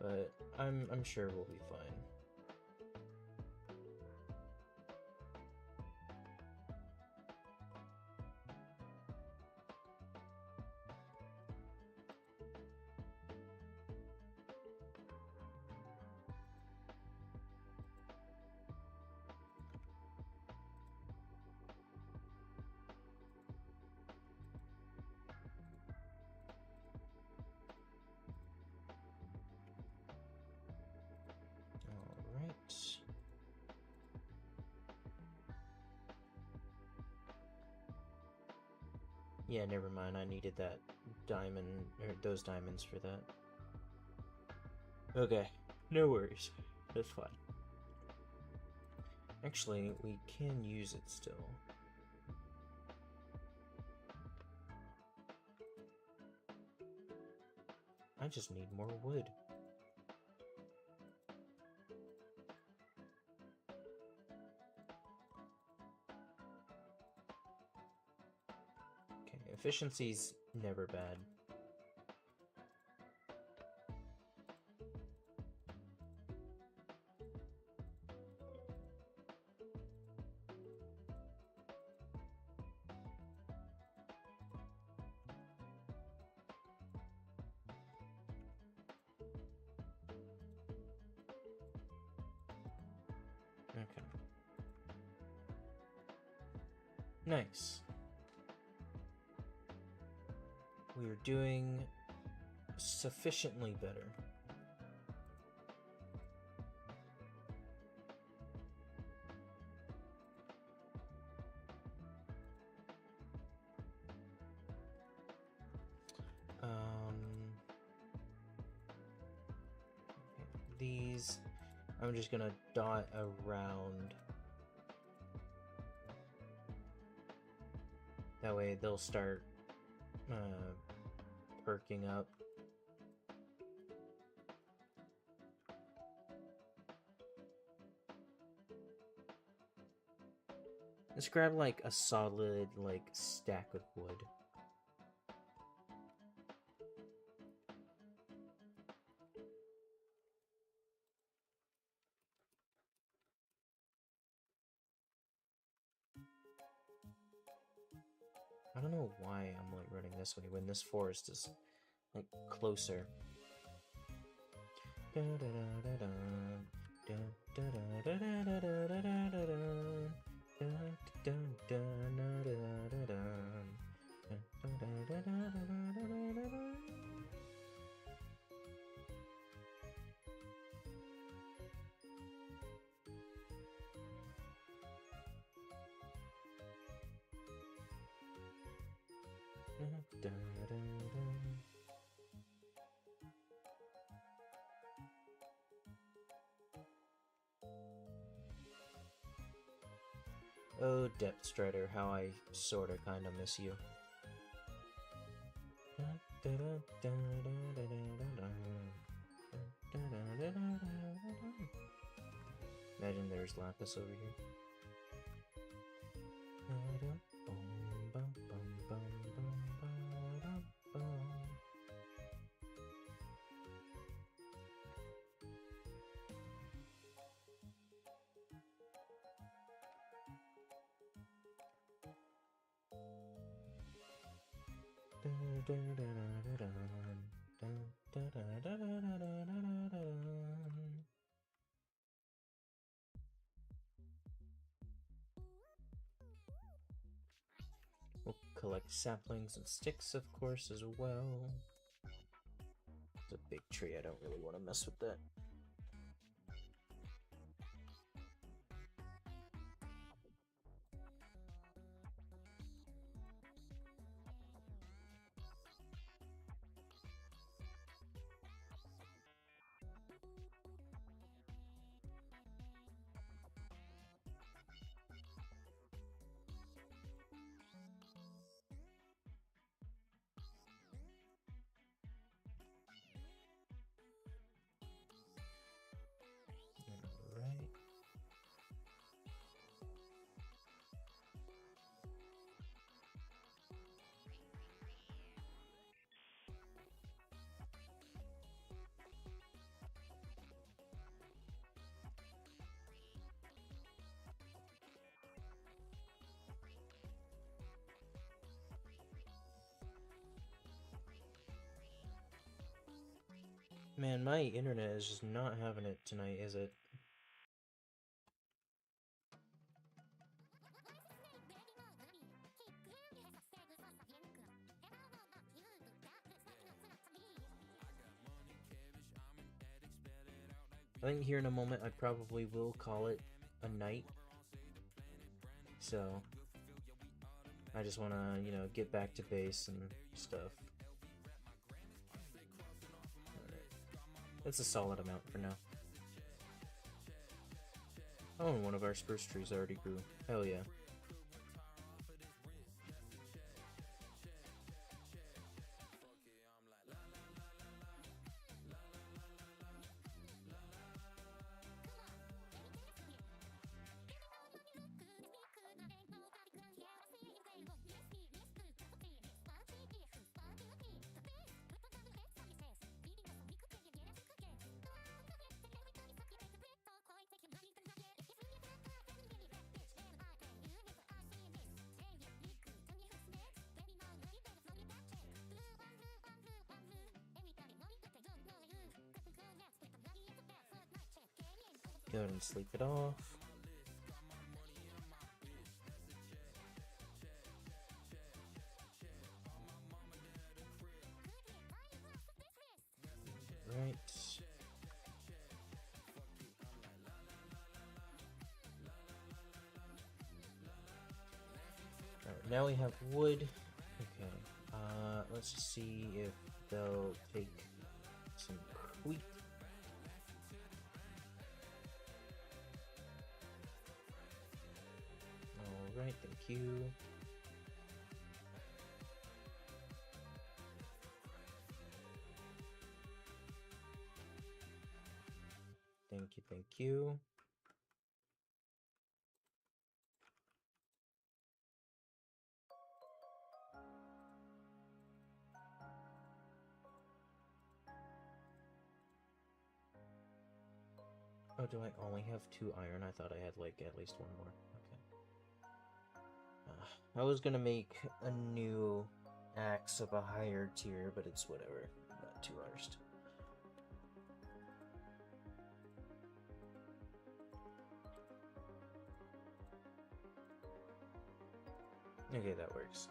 but I'm sure we'll be fine. Yeah, never mind. I needed that diamond, or those diamonds for that. Okay, no worries. That's fine. Actually, we can use it still. I just need more wood. Okay, efficiency's never bad. Okay. Nice. We are doing sufficiently better. These I'm just gonna dot around. That way they'll start perking up. Let's grab like a solid like stack of wood. I don't know why I'm like running this way when this forest is like closer. Oh, Depth Strider, how I sorta kinda miss you. Imagine there's Lapis over here. We'll collect saplings and sticks, of course, as well. It's a big tree, I don't really want to mess with that. Alright. Man, my internet is just not having it tonight, is it? I think here in a moment I probably will call it a night. So, I just want to, get back to base and stuff. Alright. It's a solid amount for now. Oh, and one of our spruce trees already grew. Hell yeah. Go ahead and sleep it off. Right. Alright, now we have wood. Okay. Let's just see if they'll take some wheat. Alright, thank you. Thank you, thank you. Oh, do I only have 2 iron? I thought I had, like, at least 1 more. Okay. I was gonna make a new axe of a higher tier, but it's whatever. I'm not too arsed. Okay, that works.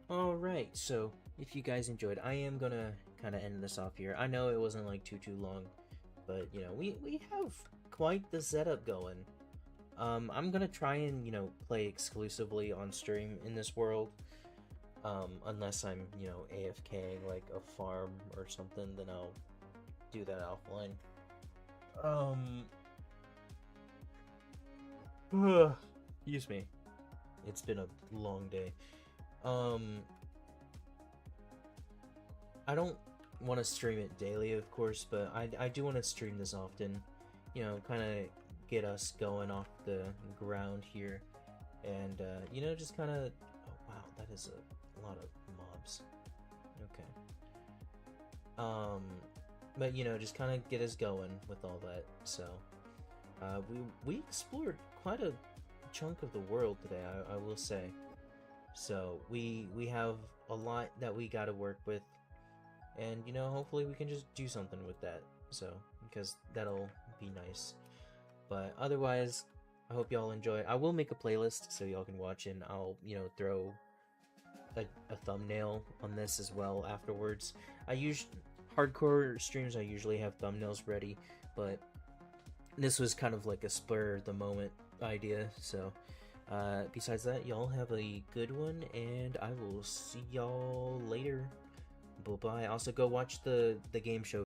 Alright, so if you guys enjoyed, I am gonna kind of end this off here. I know it wasn't like too long, but we have quite the setup going. I'm gonna try and play exclusively on stream in this world. Unless I'm AFK like a farm or something, then I'll do that offline. Excuse me. It's been a long day. I don't want to stream it daily, of course, but I do want to stream this often. Kind of get us going off the ground here, and just kind of. Oh wow, that is a lot of mobs. Okay. But just kind of get us going with all that. So, we explored quite a chunk of the world today, I will say. So we have a lot that we got to work with, and hopefully we can just do something with that. So because that'll be nice. But otherwise, I hope y'all enjoy. I will make a playlist so y'all can watch, and I'll throw a thumbnail on this as well afterwards. I use hardcore streams. I usually have thumbnails ready, but this was kind of like a spur of the moment idea. So besides that, y'all have a good one, and I will see y'all later. Bye bye. Also, go watch the game show